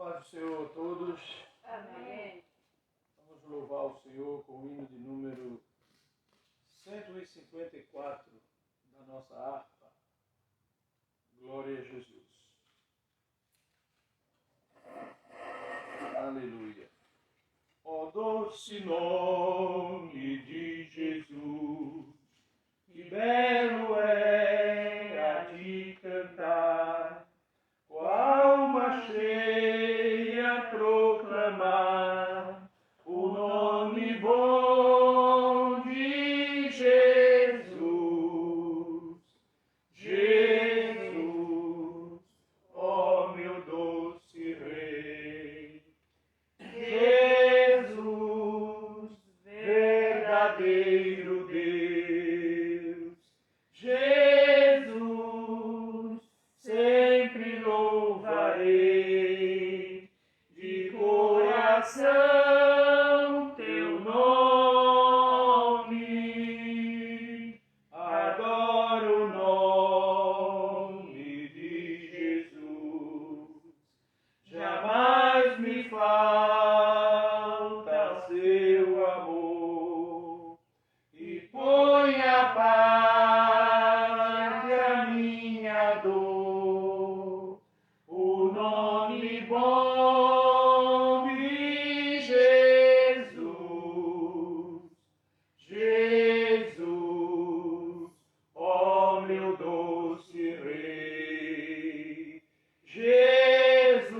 paz do Senhor a todos. Amém. Vamos louvar o Senhor com o hino de número 154 da nossa harpa. Glória a Jesus. Aleluia. Ó doce nome de Jesus, que belo é a de cantar, com a alma cheia proclamar o nome bom de Jesus. Jesus, ó meu doce Rei, Jesus, verdadeiro Deus, Jesus, sempre louvarei de coração teu nome, adoro o nome de Jesus, jamais me falta seu amor, e põe a paz a minha dor, o nome bom de Jesus. Jesus, ó meu doce Rei, Jesus,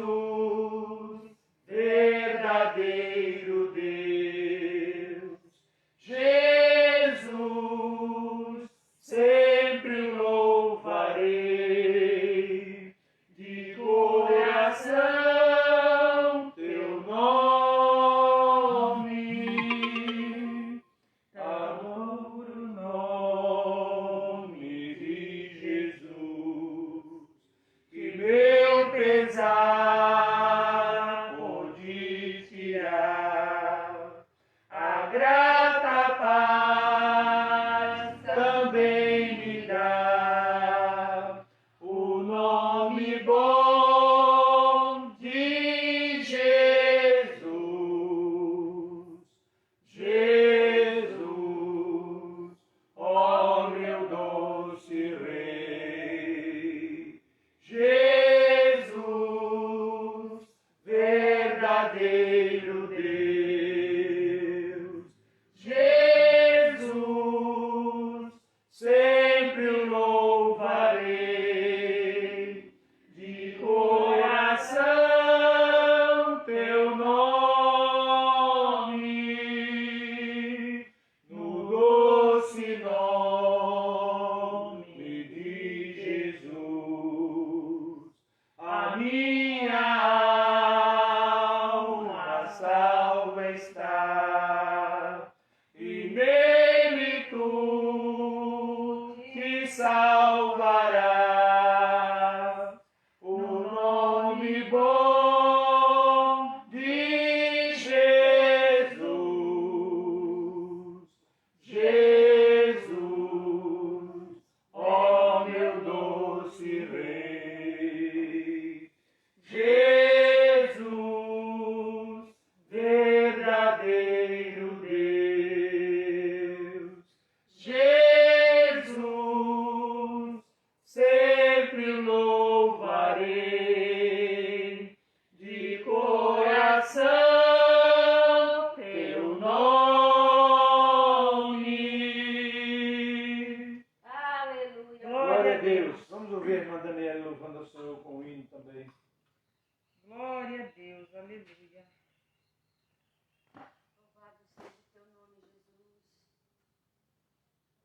verdadeiro Deus, Jesus, sempre louvarei de coração teu nome, adoro o nome de Jesus, que meu pesar pode tirar, a grata paz também me dá, o nome bom de Jesus. Jesus, ó meu doce Rei, Jesus, verdadeiro Deus, Jesus, sempre o louvarei de coração teu nome, no doce nome de Jesus, a minha alma salva está, e nele tu te salvarás, o nome bom de Jesus. Jesus, ó meu doce Rei, Jesus, verdadeiro Deus, Jesus, sempre louvarei de coração teu nome. Aleluia. Glória a Deus. Vamos ouvir a irmã Daniela louvando ao Senhor com o hino também. Glória a Deus, aleluia. Louvado seja o teu nome, Jesus.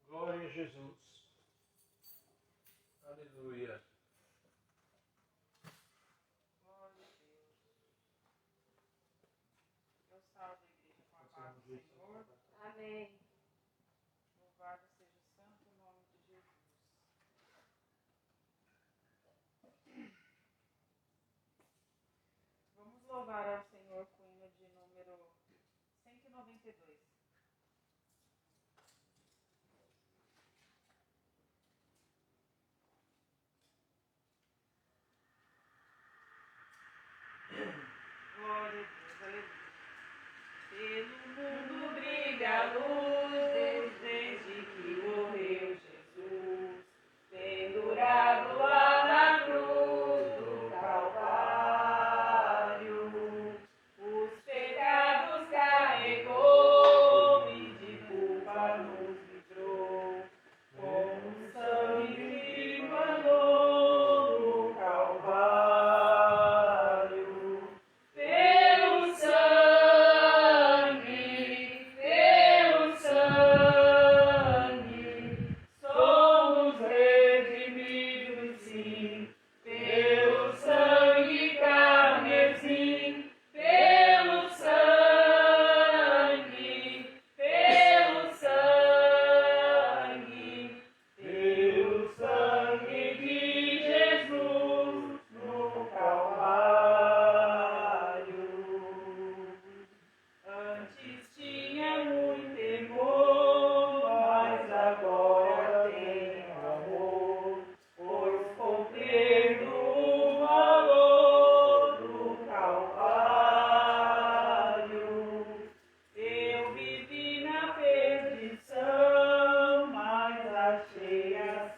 Glória a Jesus. Aleluia. Glória a Deus. Deus salve a igreja com a paz do Senhor. Amém. Louvado seja o santo nome de Jesus. Vamos louvar ao Senhor com o hino de número 192.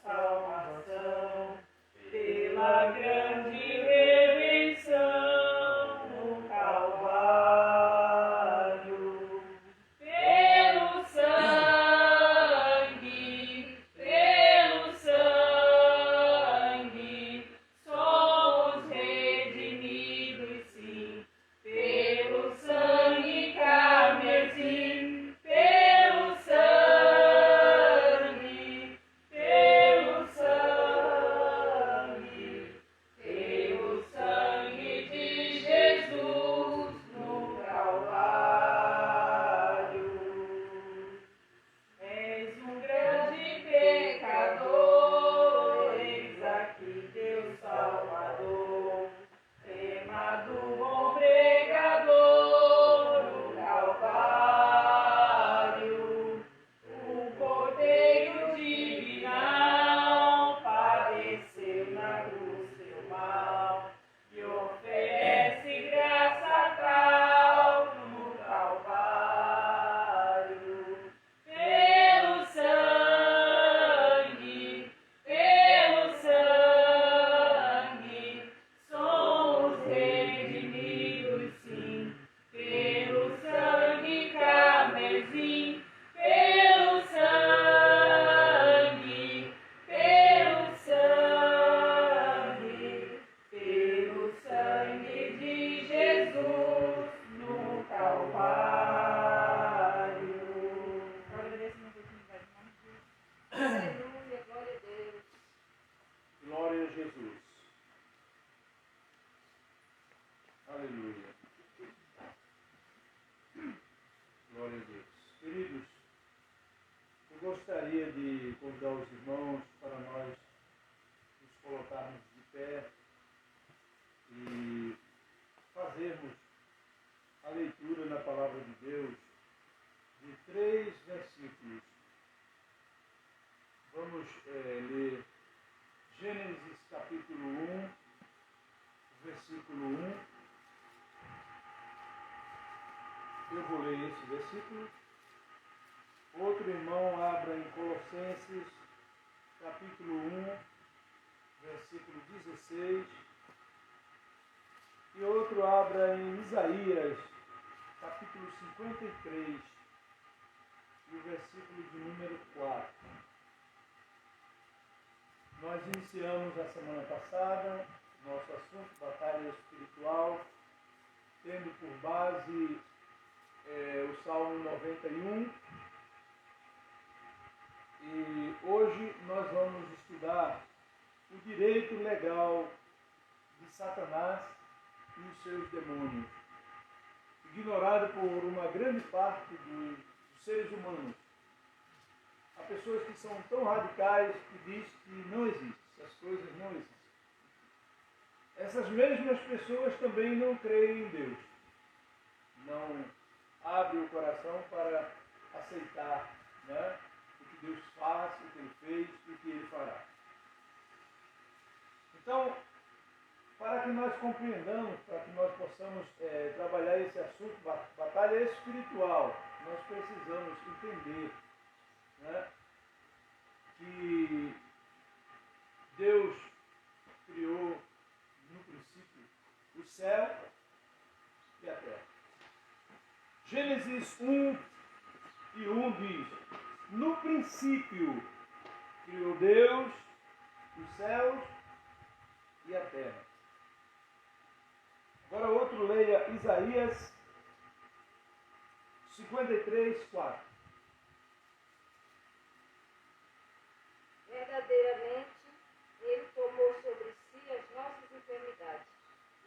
salvação, pela grande redenção no Calvário, pelo sangue, somos redimidos, sim, pelo sangue carmesim, pelo sangue, pelo sangue de Jesus no Calvário. És um grande pecador, eis aqui teu Salvador, amado bom pregador no Calvário, o Cordeiro divinal padeceu na cruz seu mal e oferece graça tal no Calvário. Pelo sangue, somos redimidos, sim, pelo sangue carmesim, pelo sangue de Jesus no Calvário. Agradeço a oportunidade, em nome de Jesus. Aleluia, glória a Deus. Glória a Jesus. Aleluia. Glória a Deus. Queridos, eu gostaria de convidar os irmãos para nós nos colocarmos de pé e fazermos a leitura na palavra de Deus de 3 versículos. Vamos ler Gênesis capítulo 1, versículo 1. Eu vou ler esse versículo. Outro irmão abra em Colossenses capítulo 1, versículo 16. E outro abra em Isaías capítulo 53, e o versículo de número 4. Nós iniciamos a semana passada nosso assunto, batalha espiritual, tendo por base o Salmo 91. E hoje nós vamos estudar o direito legal de Satanás e os seus demônios, ignorado por uma grande parte dos seres humanos. Há pessoas que são tão radicais que dizem que não existe, essas coisas não existem. Essas mesmas pessoas também não creem em Deus. Não abrem o coração para aceitar, né, o que Deus faz, o que Ele fez e o que Ele fará. Então, para que nós compreendamos, para que nós possamos trabalhar esse assunto, batalha espiritual, nós precisamos entender, né, que Deus criou no princípio o céu e a terra. Gênesis 1 e 1 diz: no princípio criou Deus os céus e a terra. Agora outro leia Isaías 53, 4. Verdadeiramente, Ele tomou sobre si as nossas enfermidades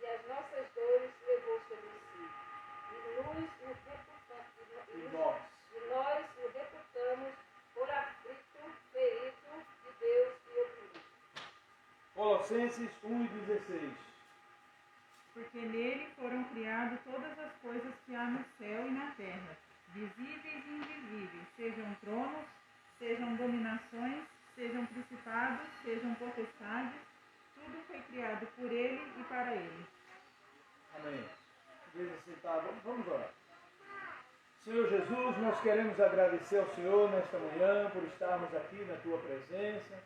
e as nossas dores levou sobre si. E nós nos reputamos por aflito, ferido de Deus e oprimido. Colossenses 1 e 16. Porque nele foram criadas todas as coisas que há no céu e na terra, visíveis e invisíveis, sejam tronos, sejam dominações, sejam principados, sejam potestades, tudo foi criado por ele e para ele. Amém. Igreja sentada, vamos orar. Senhor Jesus, nós queremos agradecer ao Senhor nesta manhã por estarmos aqui na Tua presença.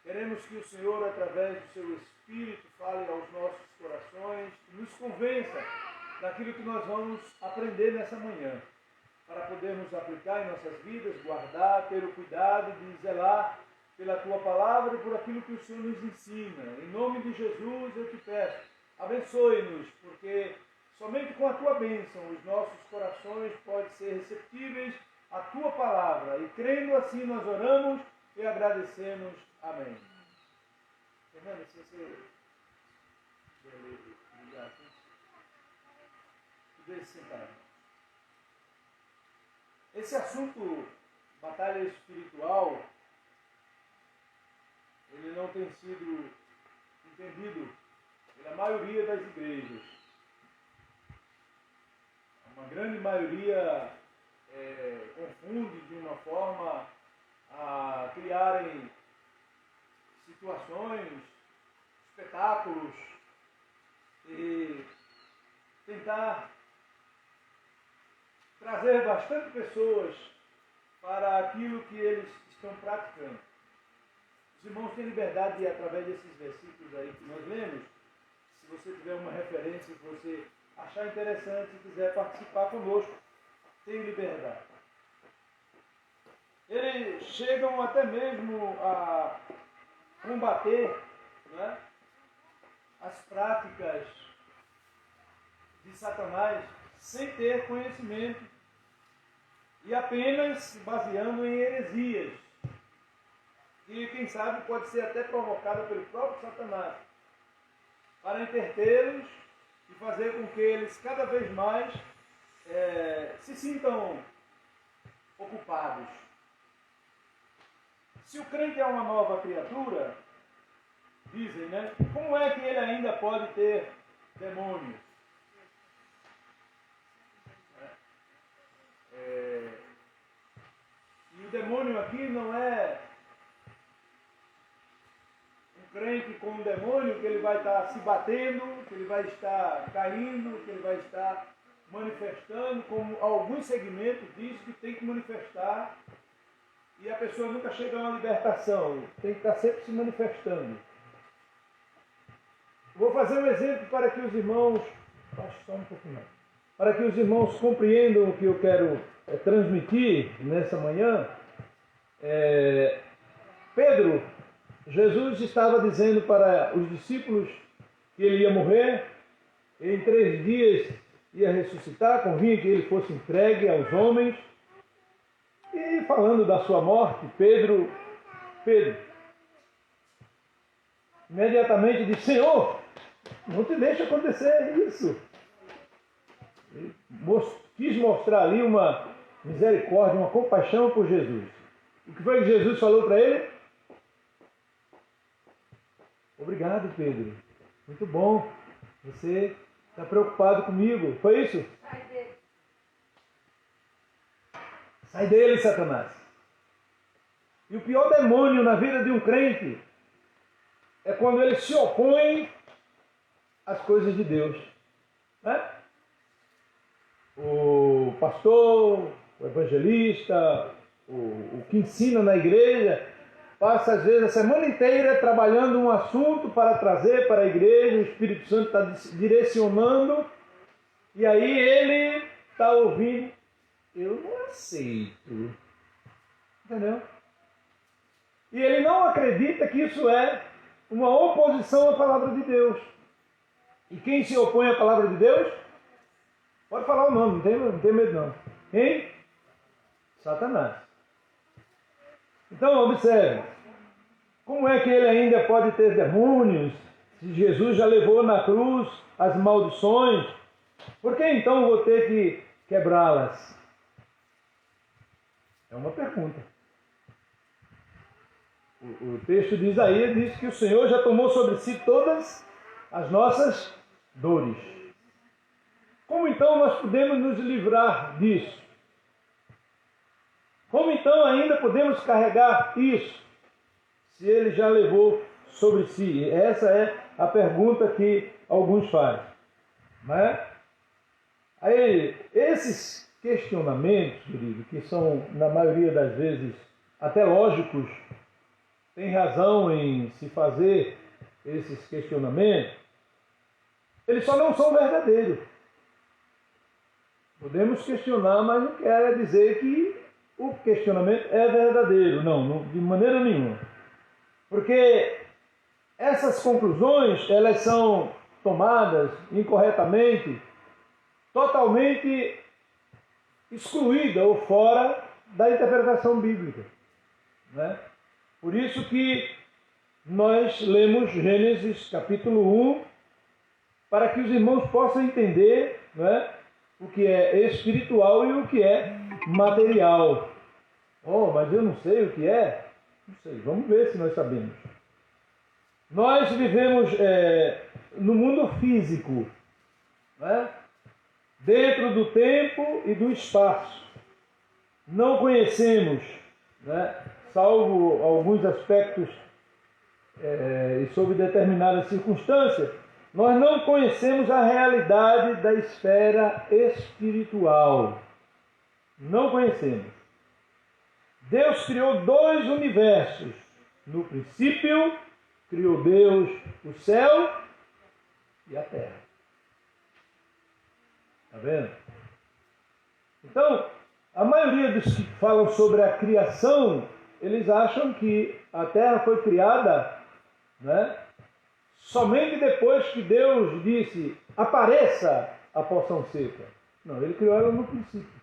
Queremos que o Senhor, através do seu Espírito, fale aos nossos corações e nos convença daquilo que nós vamos aprender nessa manhã, para podermos aplicar em nossas vidas, guardar, ter o cuidado de zelar pela Tua Palavra e por aquilo que o Senhor nos ensina. Em nome de Jesus eu te peço, abençoe-nos, porque somente com a Tua bênção os nossos corações podem ser receptíveis à Tua Palavra. E crendo assim nós oramos e agradecemos. Amém. Fernanda, se você ligar aqui, deixe sentar. Esse assunto, batalha espiritual, ele não tem sido entendido pela maioria das igrejas. Uma grande maioria confunde de uma forma a criarem situações, espetáculos e tentar trazer bastante pessoas para aquilo que eles estão praticando. Os irmãos têm liberdade de, através desses versículos aí que nós lemos, se você tiver uma referência que você achar interessante e quiser participar conosco, tem liberdade. Eles chegam até mesmo a combater, né, as práticas de Satanás sem ter conhecimento e apenas se baseando em heresias, que quem sabe pode ser até provocada pelo próprio Satanás, para entretê-los e fazer com que eles cada vez mais se sintam ocupados. Se o crente é uma nova criatura, dizem, né? Como é que ele ainda pode ter demônios? E o demônio aqui não é um crente com um demônio que ele vai estar se batendo, que ele vai estar caindo, que ele vai estar manifestando, como alguns segmentos diz que tem que manifestar. E a pessoa nunca chega a uma libertação, tem que estar sempre se manifestando. Vou fazer um exemplo para que os irmãos, para que os irmãos compreendam o que eu quero transmitir nessa manhã. Pedro, Jesus estava dizendo para os discípulos que ele ia morrer, e em 3 dias ia ressuscitar, convinha que ele fosse entregue aos homens. E falando da sua morte, Pedro imediatamente disse: Senhor, não te deixe acontecer isso. Ele quis mostrar ali uma misericórdia, uma compaixão por Jesus. O que foi que Jesus falou para ele? Obrigado, Pedro. Muito bom. Você está preocupado comigo. Foi isso? Sai dele, Satanás. E o pior demônio na vida de um crente é quando ele se opõe às coisas de Deus. Né? O pastor, o evangelista, o que ensina na igreja, passa às vezes a semana inteira trabalhando um assunto para trazer para a igreja, o Espírito Santo está direcionando, e aí ele está ouvindo. Eu não aceito. Entendeu? E ele não acredita que isso é uma oposição à palavra de Deus. E quem se opõe à palavra de Deus? Pode falar o nome, não tem medo não. Quem? Satanás. Então observe. Como é que ele ainda pode ter demônios? Se Jesus já levou na cruz as maldições, por que então vou ter que quebrá-las? É uma pergunta. O texto de Isaías diz que o Senhor já tomou sobre si todas as nossas dores. Como então nós podemos nos livrar disso? Como então ainda podemos carregar isso, se ele já levou sobre si? Essa é a pergunta que alguns fazem. Né? Aí, esses questionamentos, querido, que são, na maioria das vezes, até lógicos, tem razão em se fazer esses questionamentos, eles só não são verdadeiros. Podemos questionar, mas não quer dizer que o questionamento é verdadeiro. Não, de maneira nenhuma. Porque essas conclusões, elas são tomadas incorretamente, totalmente excluídas ou fora da interpretação bíblica, né? Por isso que nós lemos Gênesis capítulo 1, para que os irmãos possam entender, né, o que é espiritual e o que é material. Oh, mas eu não sei o que é? Não sei, vamos ver se nós sabemos. Nós vivemos no mundo físico, né, dentro do tempo e do espaço. Não conhecemos, né, salvo alguns aspectos e sob determinadas circunstâncias, nós não conhecemos a realidade da esfera espiritual. Não conhecemos. Deus criou dois universos. No princípio, criou Deus o céu e a terra. Está vendo? Então, a maioria dos que falam sobre a criação, eles acham que a terra foi criada, né, somente depois que Deus disse, apareça a porção seca. Não, ele criou ela no princípio.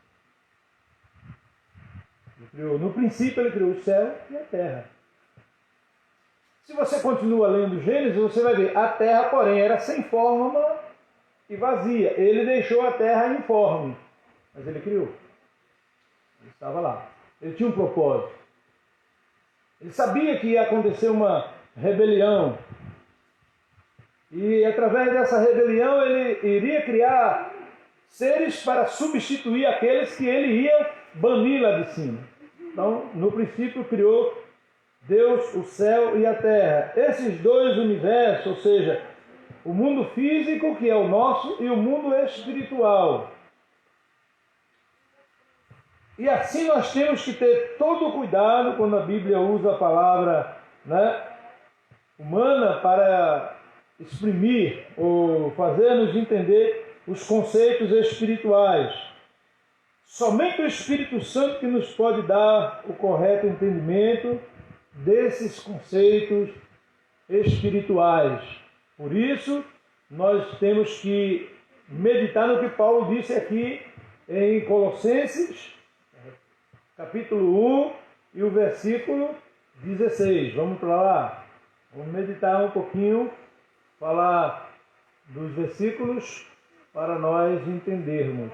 No princípio ele criou o céu e a terra. Se você continua lendo Gênesis, você vai ver, a terra, porém, era sem forma e vazia. Ele deixou a terra informe, mas ele criou. Ele estava lá. Ele tinha um propósito. Ele sabia que ia acontecer uma rebelião. E através dessa rebelião ele iria criar seres para substituir aqueles que ele ia banir lá de cima. Então, no princípio criou Deus o céu e a terra. Esses dois universos, ou seja, o mundo físico, que é o nosso, e o mundo espiritual. E assim nós temos que ter todo o cuidado quando a Bíblia usa a palavra, né, humana para exprimir ou fazer-nos entender os conceitos espirituais. Somente o Espírito Santo que nos pode dar o correto entendimento desses conceitos espirituais. Por isso, nós temos que meditar no que Paulo disse aqui em Colossenses, capítulo 1 e o versículo 16. Vamos para lá. Vamos meditar um pouquinho, falar dos versículos para nós entendermos.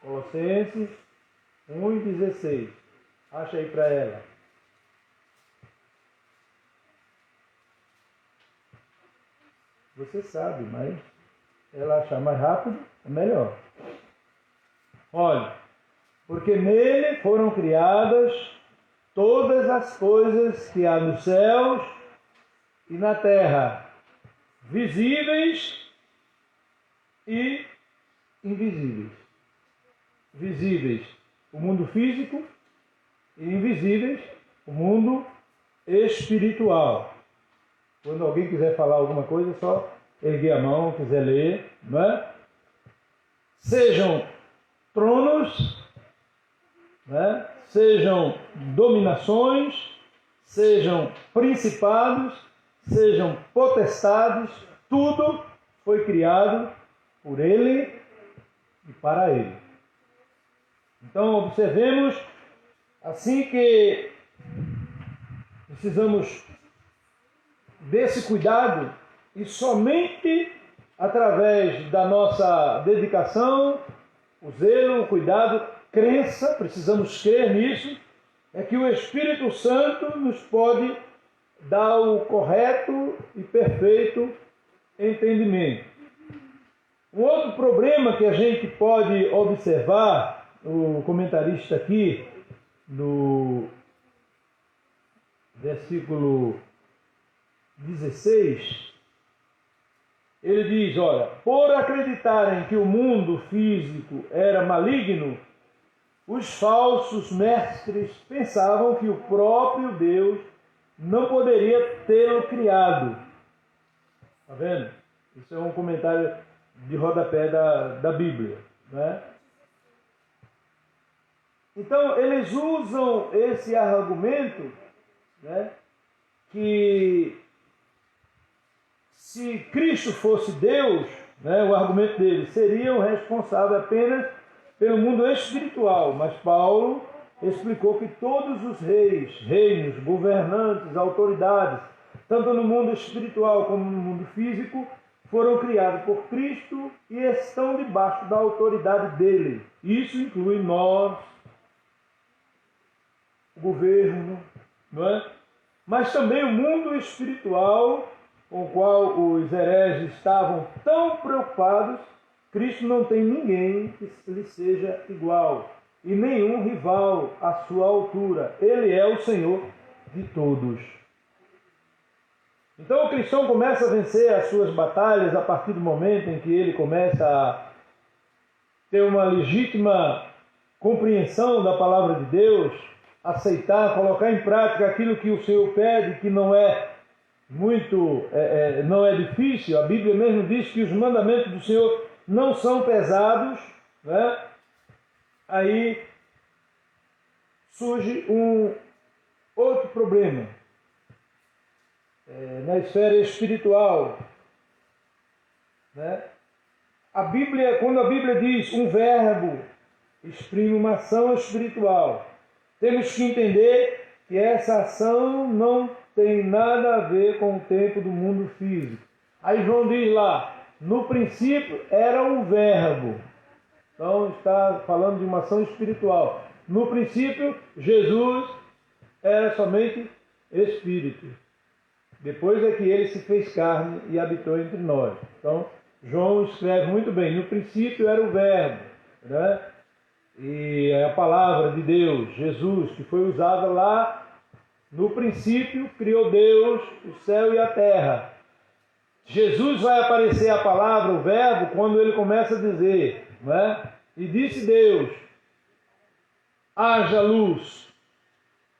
Colossenses 1 e 16. Acha aí para ela. Você sabe, mas ela achar mais rápido é melhor. Olha, porque nele foram criadas todas as coisas que há nos céus e na terra, visíveis e invisíveis. Visíveis, o mundo físico, e invisíveis, o mundo espiritual. Quando alguém quiser falar alguma coisa, é só erguer a mão, quiser ler, não é? Sejam tronos, né? Sejam dominações, sejam principados, sejam potestades, tudo foi criado por Ele e para Ele. Então, observemos, assim que precisamos desse cuidado, e somente através da nossa dedicação, o zelo, o cuidado, crença, precisamos crer nisso, é que o Espírito Santo nos pode dar o correto e perfeito entendimento. Um outro problema que a gente pode observar, o comentarista aqui, no versículo 16, ele diz, olha, por acreditarem que o mundo físico era maligno, os falsos mestres pensavam que o próprio Deus não poderia tê-lo criado. Está vendo? Isso é um comentário de rodapé da Bíblia, né? Então, eles usam esse argumento, né, que se Cristo fosse Deus, né, o argumento deles, seria o responsável apenas pelo mundo espiritual. Mas Paulo explicou que todos os reis, reinos, governantes, autoridades, tanto no mundo espiritual como no mundo físico, foram criados por Cristo e estão debaixo da autoridade dele. Isso inclui nós, o governo, não é? Mas também o mundo espiritual, com o qual os hereges estavam tão preocupados. Cristo não tem ninguém que lhe seja igual e nenhum rival à sua altura. Ele é o Senhor de todos. Então o cristão começa a vencer as suas batalhas a partir do momento em que ele começa a ter uma legítima compreensão da palavra de Deus, aceitar, colocar em prática aquilo que o Senhor pede, que não é não é difícil. A Bíblia mesmo diz que os mandamentos do Senhor não são pesados, né? Aí surge um outro problema na esfera espiritual, né? Quando a Bíblia diz um verbo exprime uma ação espiritual, temos que entender que essa ação não tem nada a ver com o tempo do mundo físico. Aí João diz lá, no princípio era o verbo. Então está falando de uma ação espiritual. No princípio, Jesus era somente Espírito. Depois é que ele se fez carne e habitou entre nós. Então, João escreve muito bem. No princípio era o verbo, né? E é a palavra de Deus, Jesus, que foi usada lá. No princípio criou Deus o céu e a terra. Jesus vai aparecer a palavra, o verbo, quando ele começa a dizer, né? E disse Deus, haja luz.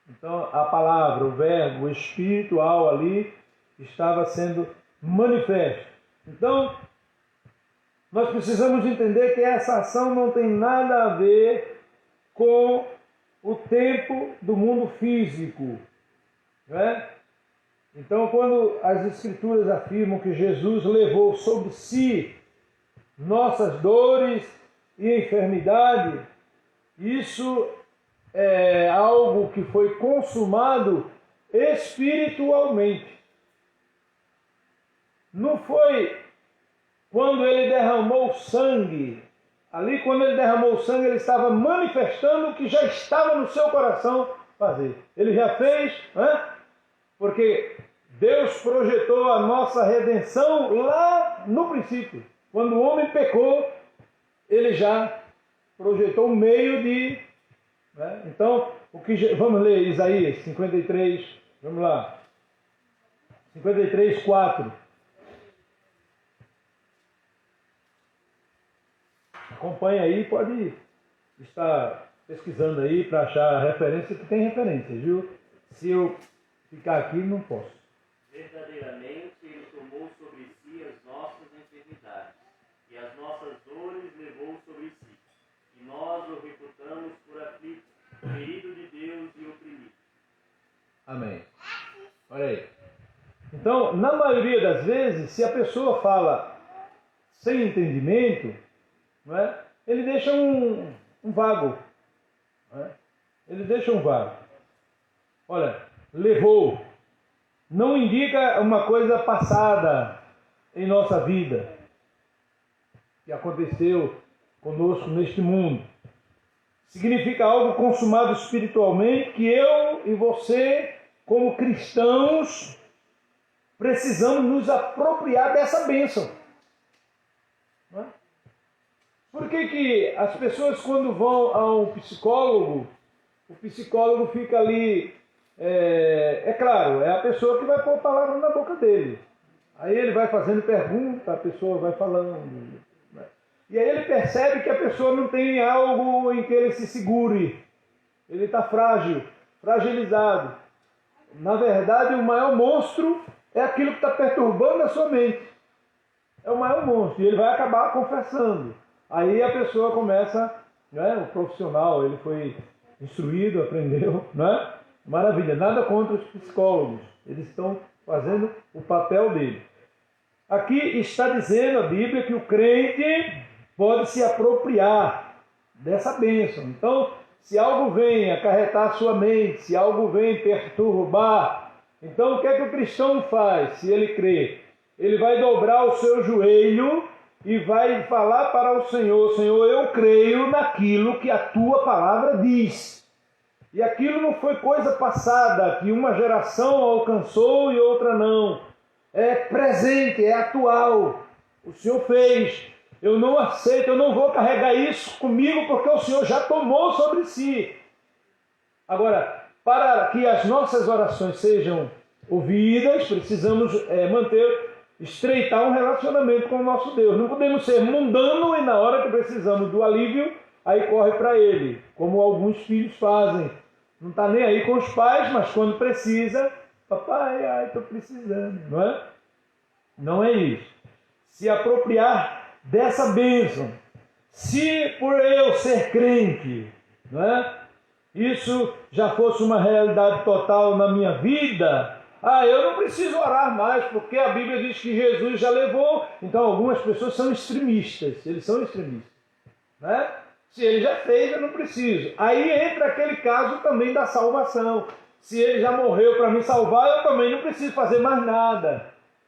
Então a palavra, o verbo, o espiritual ali estava sendo manifesto. Então nós precisamos entender que essa ação não tem nada a ver com o tempo do mundo físico, né? Então, quando as Escrituras afirmam que Jesus levou sobre si nossas dores e enfermidade, isso é algo que foi consumado espiritualmente. Não foi quando ele derramou sangue. Ali, quando ele derramou sangue, ele estava manifestando o que já estava no seu coração fazer. Ele já fez, né? Porque Deus projetou a nossa redenção lá no princípio. Quando o homem pecou, ele já projetou um meio de... né? Então, vamos ler Isaías 53, vamos lá. 53, 4. Acompanhe aí, pode estar pesquisando aí para achar a referência, que tem referência, viu? Se eu ficar aqui, não posso. Verdadeiramente, ele tomou sobre si as nossas enfermidades, e as nossas dores levou sobre si. E nós o reputamos por aflito, ferido de Deus e oprimido. Amém. Olha aí. Então, na maioria das vezes, se a pessoa fala sem entendimento, não é? Ele deixa um vago. Não é? Ele deixa um vago. Olha, levou. Não indica uma coisa passada em nossa vida, que aconteceu conosco neste mundo. Significa algo consumado espiritualmente, que eu e você, como cristãos, precisamos nos apropriar dessa bênção. Não é? Por que as pessoas, quando vão a um psicólogo, o psicólogo fica ali, claro, é a pessoa que vai pôr a palavra na boca dele. Aí ele vai fazendo pergunta, a pessoa vai falando. Né? E aí ele percebe que a pessoa não tem algo em que ele se segure. Ele está frágil, fragilizado. Na verdade, o maior monstro é aquilo que está perturbando a sua mente. É o maior monstro. E ele vai acabar confessando. Aí a pessoa começa, né, o profissional, ele foi instruído, aprendeu, né? Maravilha. Nada contra os psicólogos. Eles estão fazendo o papel dele. Aqui está dizendo a Bíblia que o crente pode se apropriar dessa bênção. Então, se algo vem acarretar a sua mente, se algo vem perturbar, então o que é que o cristão faz se ele crê? Ele vai dobrar o seu joelho e vai falar para o Senhor: Senhor, eu creio naquilo que a tua palavra diz. E aquilo não foi coisa passada, que uma geração alcançou e outra não. É presente, é atual. O Senhor fez. Eu não aceito, eu não vou carregar isso comigo, porque o Senhor já tomou sobre si. Agora, para que as nossas orações sejam ouvidas, precisamos estreitar um relacionamento com o nosso Deus. Não podemos ser mundano e na hora que precisamos do alívio, aí corre para Ele, como alguns filhos fazem. Não está nem aí com os pais, mas quando precisa, papai, estou precisando, não é? Não é isso. Se apropriar dessa bênção. Se por eu ser crente, não é? Isso já fosse uma realidade total na minha vida, eu não preciso orar mais, porque a Bíblia diz que Jesus já levou. Então algumas pessoas são extremistas, eles são extremistas, né? Se ele já fez, eu não preciso. Aí entra aquele caso também da salvação. Se ele já morreu para me salvar, eu também não preciso fazer mais nada,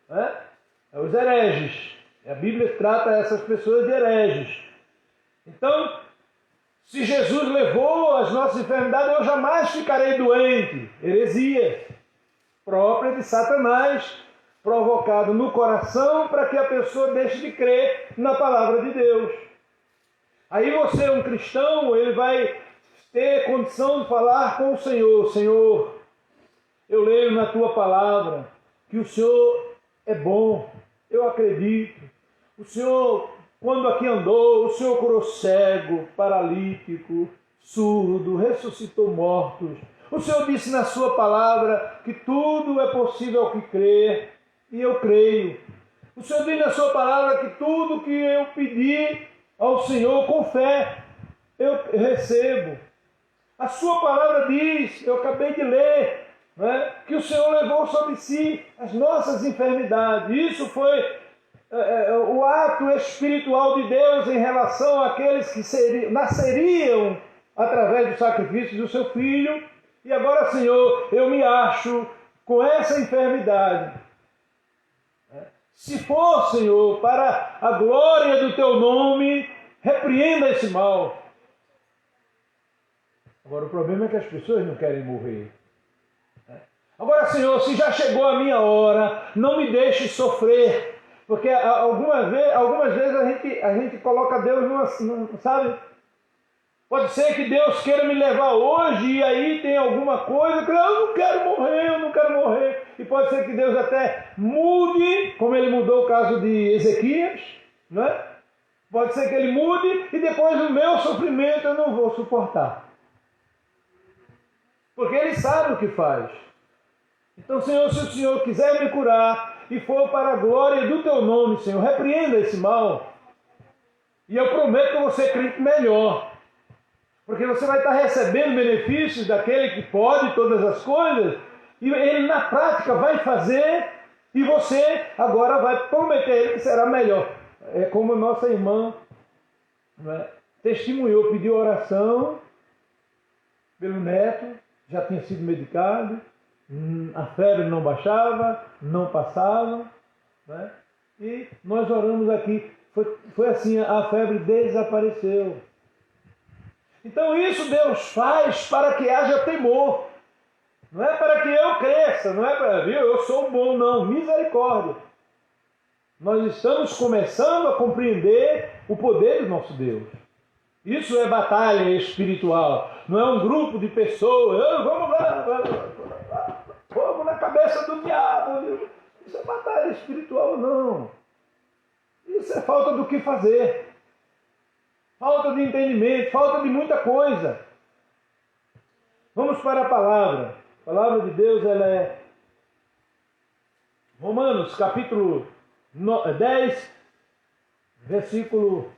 né? É os hereges. A Bíblia trata essas pessoas de hereges. Então, se Jesus levou as nossas enfermidades, eu jamais ficarei doente. Heresia própria de Satanás, provocado no coração para que a pessoa deixe de crer na palavra de Deus. Aí você, um cristão, ele vai ter condição de falar com o Senhor: Senhor, eu leio na tua palavra que o Senhor é bom, eu acredito. O Senhor, quando aqui andou, o Senhor curou cego, paralítico, surdo, ressuscitou mortos. O Senhor disse na sua palavra que tudo é possível ao que crer, e eu creio. O Senhor diz na sua palavra que tudo que eu pedi ao Senhor com fé, eu recebo. A sua palavra diz, eu acabei de ler, né, que o Senhor levou sobre si as nossas enfermidades. Isso foi o ato espiritual de Deus em relação àqueles que nasceriam através do sacrifício do seu Filho. E agora, Senhor, eu me acho com essa enfermidade. Se for, Senhor, para a glória do teu nome, repreenda esse mal. Agora, o problema é que as pessoas não querem morrer. Agora, Senhor, se já chegou a minha hora, não me deixe sofrer. Porque algumas vezes a gente coloca Deus numa, sabe? Pode ser que Deus queira me levar hoje e aí tem alguma coisa que eu não quero morrer. E pode ser que Deus até mude, como ele mudou o caso de Ezequias, né? Pode ser que ele mude e depois o meu sofrimento eu não vou suportar. Porque ele sabe o que faz. Então, Senhor, se o Senhor quiser me curar e for para a glória do teu nome, Senhor, repreenda esse mal. E eu prometo que eu vou ser crente melhor. Porque você vai estar recebendo benefícios daquele que pode todas as coisas, e ele na prática vai fazer, e você agora vai prometer a ele que será melhor. É como a nossa irmã, né, testemunhou, pediu oração pelo neto, já tinha sido medicado, a febre não baixava, não passava, né? E nós oramos aqui, foi assim, a febre desapareceu. Então isso Deus faz para que haja temor, não é para que eu cresça, não é para, viu, eu sou bom, não, misericórdia. Nós estamos começando a compreender o poder do nosso Deus. Isso é batalha espiritual, não é um grupo de pessoas, vamos lá, fogo na cabeça do diabo. Isso é batalha espiritual, não. Isso é falta do que fazer. Falta de entendimento, falta de muita coisa. Vamos para a palavra. A palavra de Deus, ela é Romanos, capítulo 10, versículo...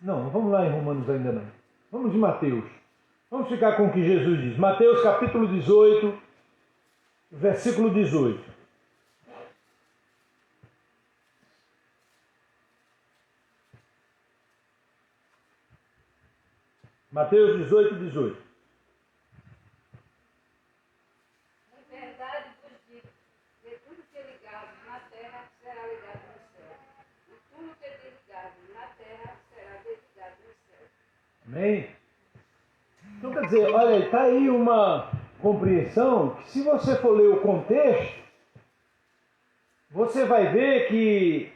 Não vamos lá em Romanos ainda não. Vamos em Mateus. Vamos ficar com o que Jesus diz. Mateus, capítulo 18, versículo 18. Mateus 18, 18. Em verdade vos digo, que tudo que é ligado na terra será ligado no céu, e tudo que é desligado na terra será desligado no céu. Amém? Então quer dizer, olha, está aí uma compreensão que, se você for ler o contexto, você vai ver que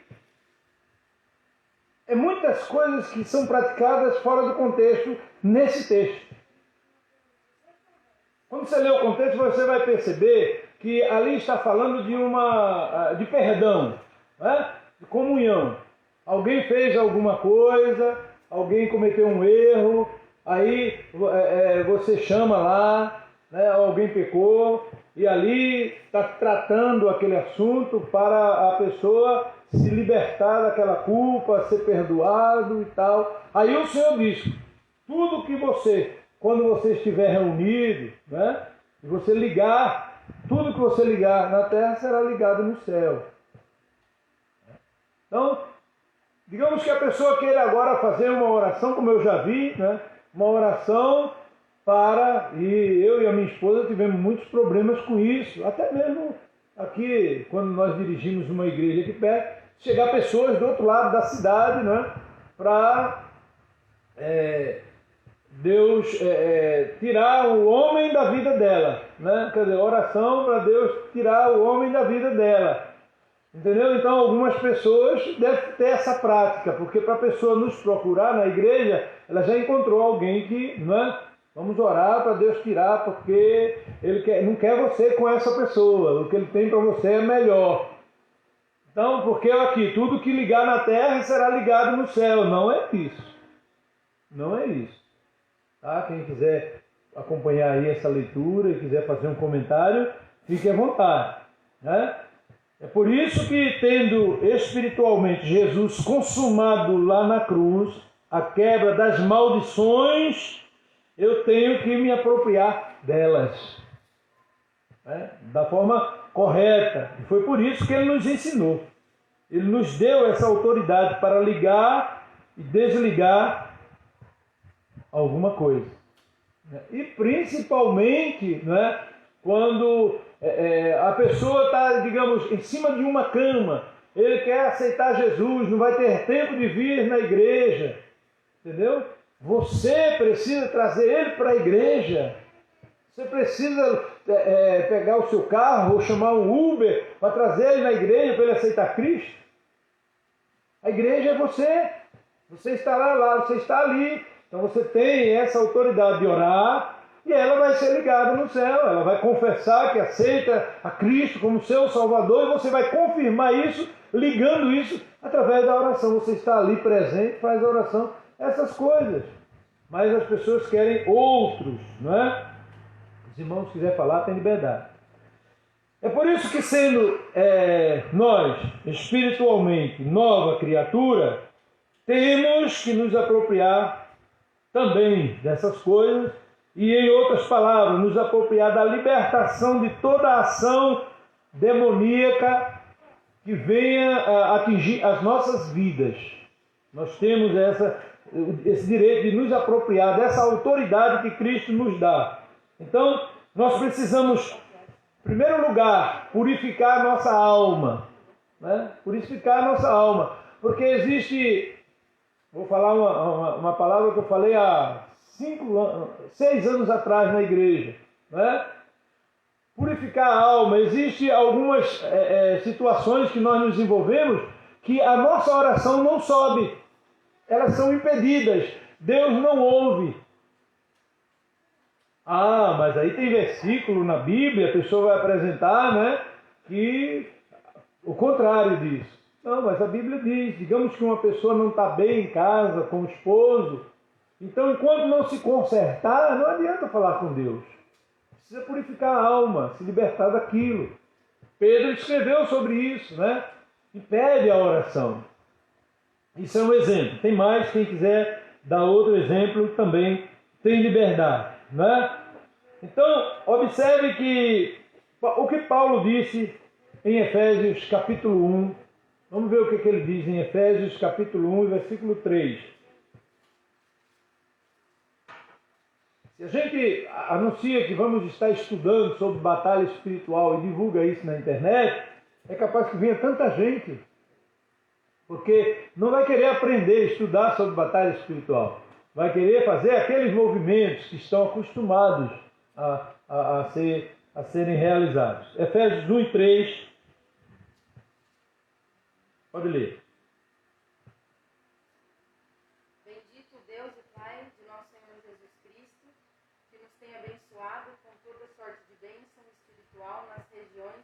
é muitas coisas que são praticadas fora do contexto nesse texto. Quando você lê o contexto, você vai perceber que ali está falando de perdão, né? De comunhão. Alguém fez alguma coisa, alguém cometeu um erro, aí você chama lá, né? Alguém pecou, e ali está tratando aquele assunto para a pessoa se libertar daquela culpa, ser perdoado e tal. Aí o Senhor diz, tudo que você, quando você estiver reunido, né, e você ligar, tudo que você ligar na terra será ligado no céu. Então, digamos que a pessoa queira agora fazer uma oração, como eu já vi, né, uma oração e eu e a minha esposa tivemos muitos problemas com isso, até mesmo aqui, quando nós dirigimos uma igreja aqui perto, chegar pessoas do outro lado da cidade, né, para Deus tirar o homem da vida dela, né? Quer dizer, oração para Deus tirar o homem da vida dela. Entendeu? Então, algumas pessoas devem ter essa prática, porque para a pessoa nos procurar na igreja, ela já encontrou alguém que, né, vamos orar para Deus tirar, porque Ele não quer você com essa pessoa, o que Ele tem para você é melhor. Então, porque aqui, tudo que ligar na terra será ligado no céu. Não é isso. Não é isso. Tá? Quem quiser acompanhar aí essa leitura e quiser fazer um comentário, fique à vontade, né? É por isso que, tendo espiritualmente Jesus consumado lá na cruz a quebra das maldições, eu tenho que me apropriar delas, né? Da forma correta. E foi por isso que Ele nos ensinou. Ele nos deu essa autoridade para ligar e desligar alguma coisa. E principalmente, né, quando a pessoa está, digamos, em cima de uma cama, ele quer aceitar Jesus, não vai ter tempo de vir na igreja, entendeu? Você precisa trazer ele para a igreja. Você precisa pegar o seu carro ou chamar um Uber para trazer ele na igreja para ele aceitar Cristo. A igreja é você. Você estará lá, você está ali. Então você tem essa autoridade de orar e ela vai ser ligada no céu. Ela vai confessar que aceita a Cristo como seu Salvador e você vai confirmar isso, ligando isso através da oração. Você está ali presente, faz a oração, essas coisas. Mas as pessoas querem outros, não é? Os irmãos, se quiser falar, tem liberdade. É por isso que, sendo nós espiritualmente nova criatura, temos que nos apropriar também dessas coisas e, em outras palavras, nos apropriar da libertação de toda a ação demoníaca que venha atingir as nossas vidas. Nós temos esse direito de nos apropriar dessa autoridade que Cristo nos dá. Então, nós precisamos, em primeiro lugar, purificar a nossa alma, né? Purificar a nossa alma, porque existe, vou falar uma palavra que eu falei há 6 anos atrás na igreja, né? Purificar a alma. Existem algumas situações que nós nos envolvemos que a nossa oração não sobe, elas são impedidas, Deus não ouve. Ah, mas aí tem versículo na Bíblia, a pessoa vai apresentar, né, que o contrário disso. Não, mas a Bíblia diz, digamos que uma pessoa não está bem em casa, com o esposo, então enquanto não se consertar, não adianta falar com Deus. Precisa purificar a alma, se libertar daquilo. Pedro escreveu sobre isso, né? E pede a oração. Isso é um exemplo. Tem mais, quem quiser dar outro exemplo também tem liberdade, né? Então, observe que o que Paulo disse em Efésios capítulo 1, vamos ver o que ele diz em Efésios capítulo 1, versículo 3. Se a gente anuncia que vamos estar estudando sobre batalha espiritual e divulga isso na internet, é capaz que venha tanta gente, porque não vai querer aprender, estudar sobre batalha espiritual. Vai querer fazer aqueles movimentos que estão acostumados a serem realizados. Efésios 1 e 3. Pode ler. Bendito Deus e Pai de nosso Senhor Jesus Cristo, que nos tem abençoado com toda sorte de bênção espiritual nas regiões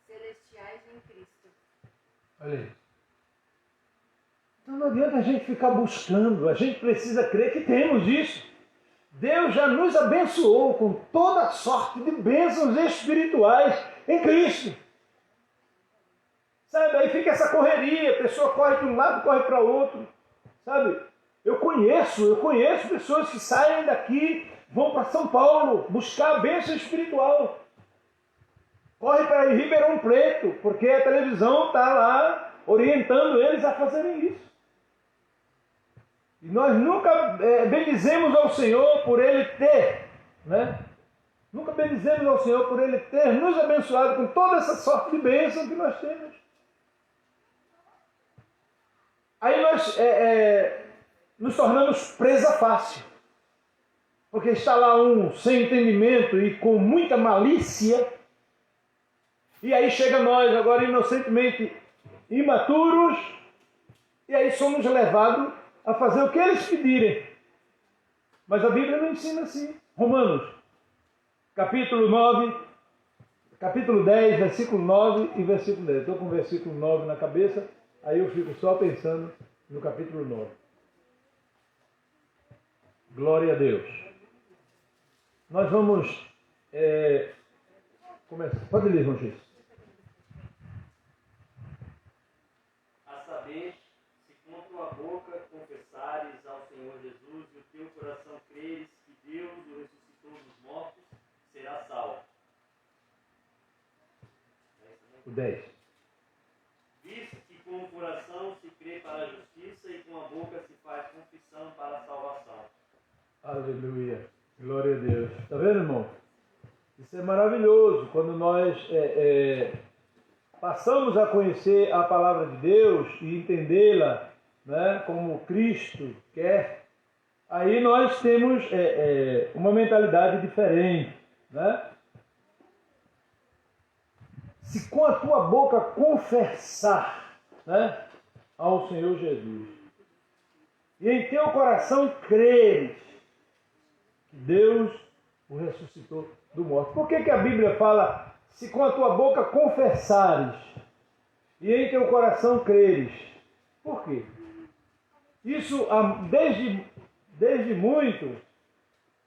celestiais em Cristo. Olha aí. Então não adianta a gente ficar buscando, a gente precisa crer que temos isso. Deus já nos abençoou com toda sorte de bênçãos espirituais em Cristo. Sabe, aí fica essa correria, a pessoa corre para um lado, corre para o outro. Sabe, eu conheço pessoas que saem daqui, vão para São Paulo buscar a bênção espiritual. Corre para Ribeirão Preto, porque a televisão está lá orientando eles a fazerem isso. E nós nunca bendizemos ao Senhor por Ele ter, né? Nunca bendizemos ao Senhor por Ele ter nos abençoado com toda essa sorte de bênção que nós temos. Aí nós nos tornamos presa fácil. Porque está lá um sem entendimento e com muita malícia. E aí chega nós, agora inocentemente imaturos, e aí somos levados a fazer o que eles pedirem. Mas a Bíblia não ensina assim. Romanos, capítulo 9, capítulo 10, versículo 9 e versículo 10. Estou com o versículo 9 na cabeça, aí eu fico só pensando no capítulo 9. Glória a Deus. Nós vamos começar. Pode ler, irmão Jesus. A saber, se com a tua boca confessares ao Senhor Jesus e o teu coração creres que Deus o ressuscitou dos mortos, serás salvo. O 10. Visto que com o coração se crê para a justiça e com a boca se faz confissão para a salvação. Aleluia. Glória a Deus. Está vendo, irmão? Isso é maravilhoso. Quando nós passamos a conhecer a palavra de Deus e entendê-la, né, como Cristo quer, aí nós temos uma mentalidade diferente, né? Se com a tua boca confessar, né, ao Senhor Jesus e em teu coração creres que Deus o ressuscitou do morto. Por que a Bíblia fala se com a tua boca confessares e em teu coração creres? Por quê? Isso desde muito,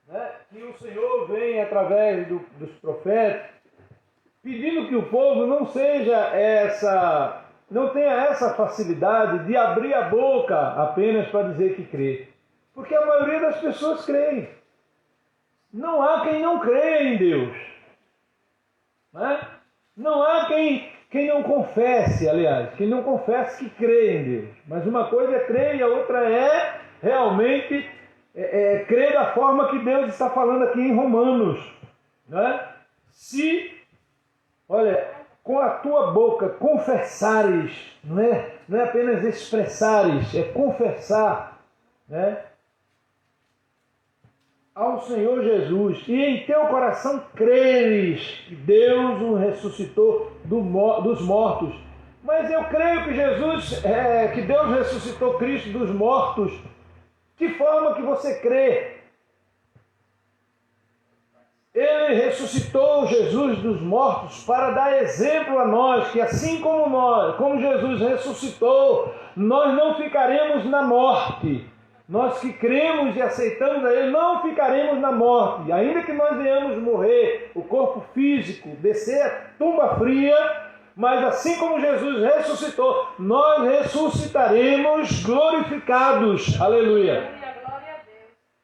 né, que o Senhor vem através dos profetas pedindo que o povo não tenha essa facilidade de abrir a boca apenas para dizer que crê. Porque a maioria das pessoas creem. Não há quem não creia em Deus. Né? Não há quem não confesse, aliás, quem não confesse que crê em Deus. Mas uma coisa é crer e a outra é realmente crer da forma que Deus está falando aqui em Romanos. Né? Olha, com a tua boca confessares, não é apenas expressares, é confessar, né, ao Senhor Jesus, e em teu coração creres que Deus o ressuscitou dos mortos. Mas eu creio que que Deus ressuscitou Cristo dos mortos. Que forma que você crê? Ele ressuscitou Jesus dos mortos para dar exemplo a nós, que assim como Jesus ressuscitou, nós não ficaremos na morte, Nós que cremos e aceitamos a Ele, não ficaremos na morte. Ainda que nós venhamos morrer, o corpo físico, descer a tumba fria, mas assim como Jesus ressuscitou, nós ressuscitaremos glorificados. Aleluia.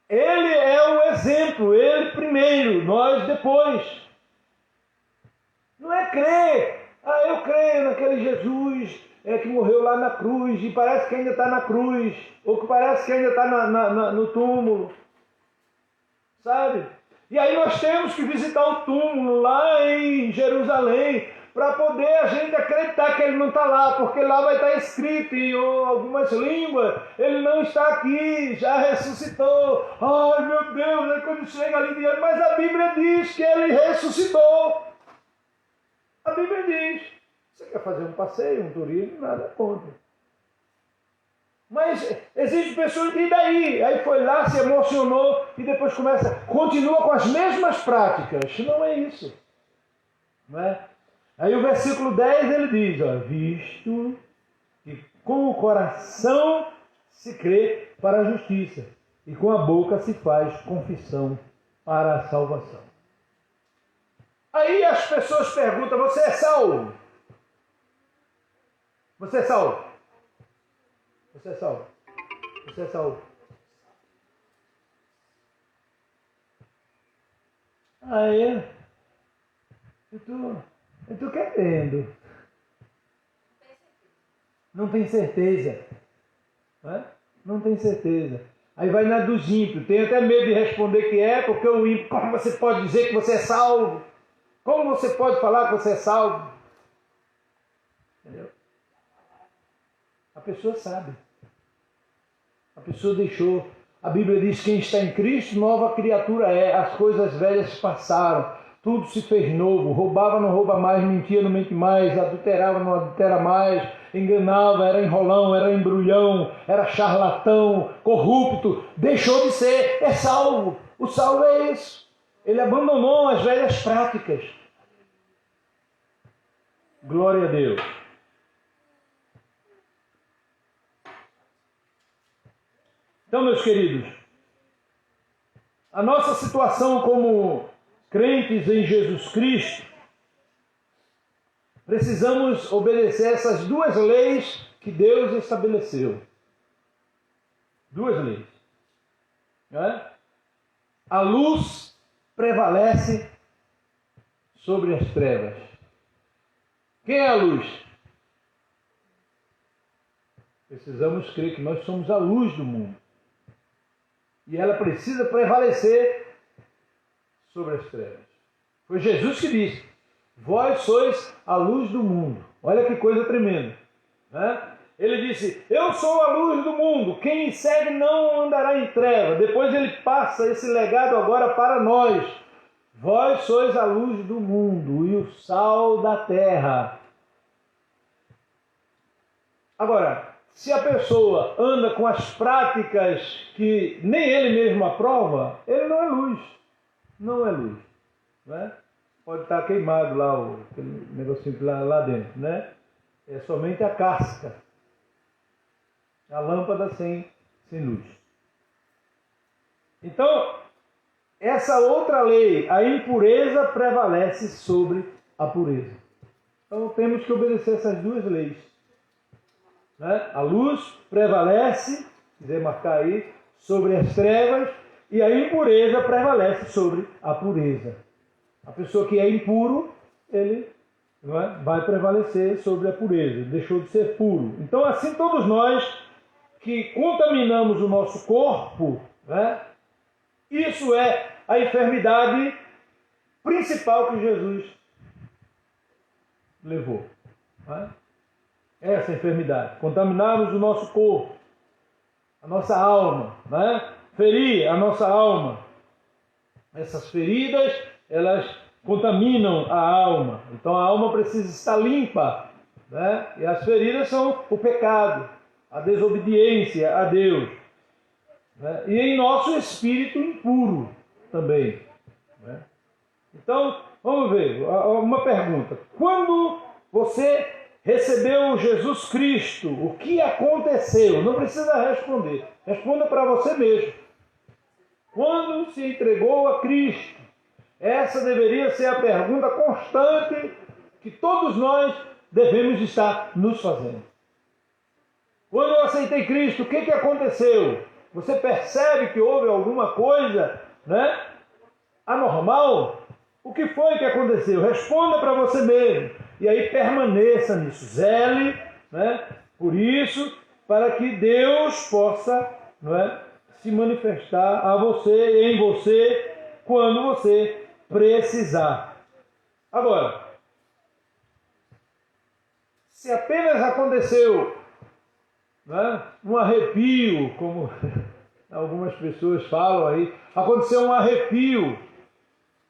Ele é o exemplo, Ele primeiro, nós depois. Não é crer, eu creio naquele Jesus que morreu lá na cruz e parece que ainda está na cruz, ou que parece que ainda está no túmulo, sabe? E aí nós temos que visitar o túmulo lá em Jerusalém para poder a gente acreditar que ele não está lá, porque lá vai estar escrito em algumas línguas, ele não está aqui, já ressuscitou. Ai meu Deus, aí quando chega ali diante, mas a Bíblia diz que ele ressuscitou. A Bíblia diz. Você quer fazer um passeio, um turismo, nada contra. Mas existem pessoas que, e daí? Aí foi lá, se emocionou e depois continua com as mesmas práticas. Não é isso. Não é? Aí o versículo 10 ele diz, visto que com o coração se crê para a justiça e com a boca se faz confissão para a salvação. Aí as pessoas perguntam, você é salvo? Você é salvo? Você é salvo? Você é salvo? É? Eu estou querendo. Não tem certeza. Não tem certeza. Aí vai na dos ímpios. Tem até medo de responder que é, porque o ímpio, como você pode dizer que você é salvo? Como você pode falar que você é salvo? Entendeu? A pessoa sabe. A pessoa deixou. A Bíblia diz que quem está em Cristo, nova criatura é. As coisas velhas passaram. Tudo se fez novo. Roubava, não rouba mais. Mentia, não mente mais. Adulterava, não adultera mais. Enganava, era enrolão, era embrulhão. Era charlatão, corrupto. Deixou de ser. É salvo. O salvo é isso. Ele abandonou as velhas práticas. Glória a Deus. Então, meus queridos, a nossa situação como crentes em Jesus Cristo, precisamos obedecer essas duas leis que Deus estabeleceu. Duas leis. A luz prevalece sobre as trevas. Quem é a luz? Precisamos crer que nós somos a luz do mundo. E ela precisa prevalecer sobre as trevas. Foi Jesus que disse, vós sois a luz do mundo. Olha que coisa tremenda. Ele disse, eu sou a luz do mundo, quem me segue não andará em trevas. Depois ele passa esse legado agora para nós. Vós sois a luz do mundo e o sal da terra. Agora, se a pessoa anda com as práticas que nem ele mesmo aprova, ele não é luz. Não é luz. Pode estar queimado lá, aquele negocinho lá dentro. É somente a casca. A lâmpada sem luz. Então, essa outra lei, a impureza prevalece sobre a pureza. Então, temos que obedecer essas duas leis. A luz prevalece, se quiser marcar aí, sobre as trevas, e a impureza prevalece sobre a pureza. A pessoa que é impuro, ele vai prevalecer sobre a pureza, deixou de ser puro. Então, assim, todos nós que contaminamos o nosso corpo, isso é a enfermidade principal que Jesus levou. Essa enfermidade. Contaminarmos o nosso corpo, a nossa alma, ferir a nossa alma. Essas feridas, elas contaminam a alma. Então a alma precisa estar limpa. E as feridas são o pecado, a desobediência a Deus. E em nosso espírito impuro também. Então, vamos ver, uma pergunta. Quando você recebeu Jesus Cristo, o que aconteceu? Não precisa responder. Responda para você mesmo. Quando se entregou a Cristo? Essa deveria ser a pergunta constante que todos nós devemos estar nos fazendo. Quando eu aceitei Cristo, o que aconteceu? Você percebe que houve alguma coisa, né, anormal? O que foi que aconteceu? Responda para você mesmo. E aí permaneça nisso. Zele, né, por isso, para que Deus possa, né, se manifestar a você, em você, quando você precisar. Agora, se apenas aconteceu, né, um arrepio, como algumas pessoas falam aí, aconteceu um arrepio,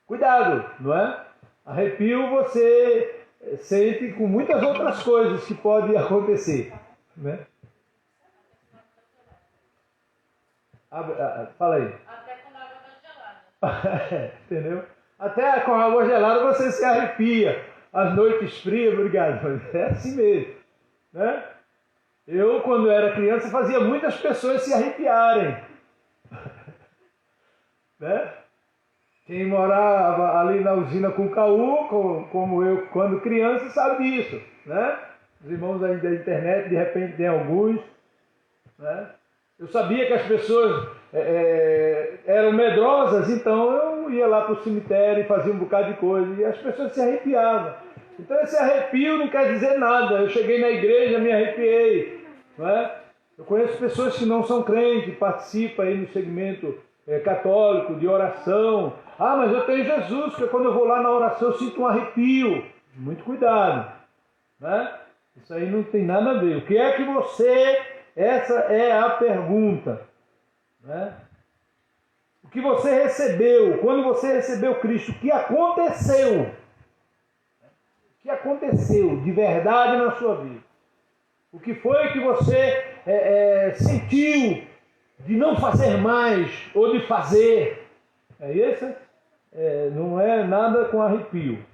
cuidado, não é? Arrepio você sente com muitas outras coisas que podem acontecer, né? Fala aí. Até com água gelada. Entendeu? Até com água gelada você se arrepia. As noites frias, obrigado. É assim mesmo, né? Eu, quando era criança, fazia muitas pessoas se arrepiarem. Né? Quem morava ali na usina Cucaú, como eu, quando criança, sabe disso. Né? Os irmãos aí da internet, de repente, tem alguns. Né? Eu sabia que as pessoas eram medrosas, então eu ia lá para o cemitério e fazia um bocado de coisa. E as pessoas se arrepiavam. Então esse arrepio não quer dizer nada. Eu cheguei na igreja, me arrepiei. Não é? Eu conheço pessoas que não são crentes, participam aí no segmento católico, de oração. Ah, mas eu tenho Jesus, porque quando eu vou lá na oração eu sinto um arrepio. Muito cuidado. Né? Isso aí não tem nada a ver. O que é que você... Essa é a pergunta. Né? O que você recebeu, quando você recebeu Cristo, o que aconteceu? O que aconteceu de verdade na sua vida? O que foi que você sentiu de não fazer mais ou de fazer? Não é nada com arrepio.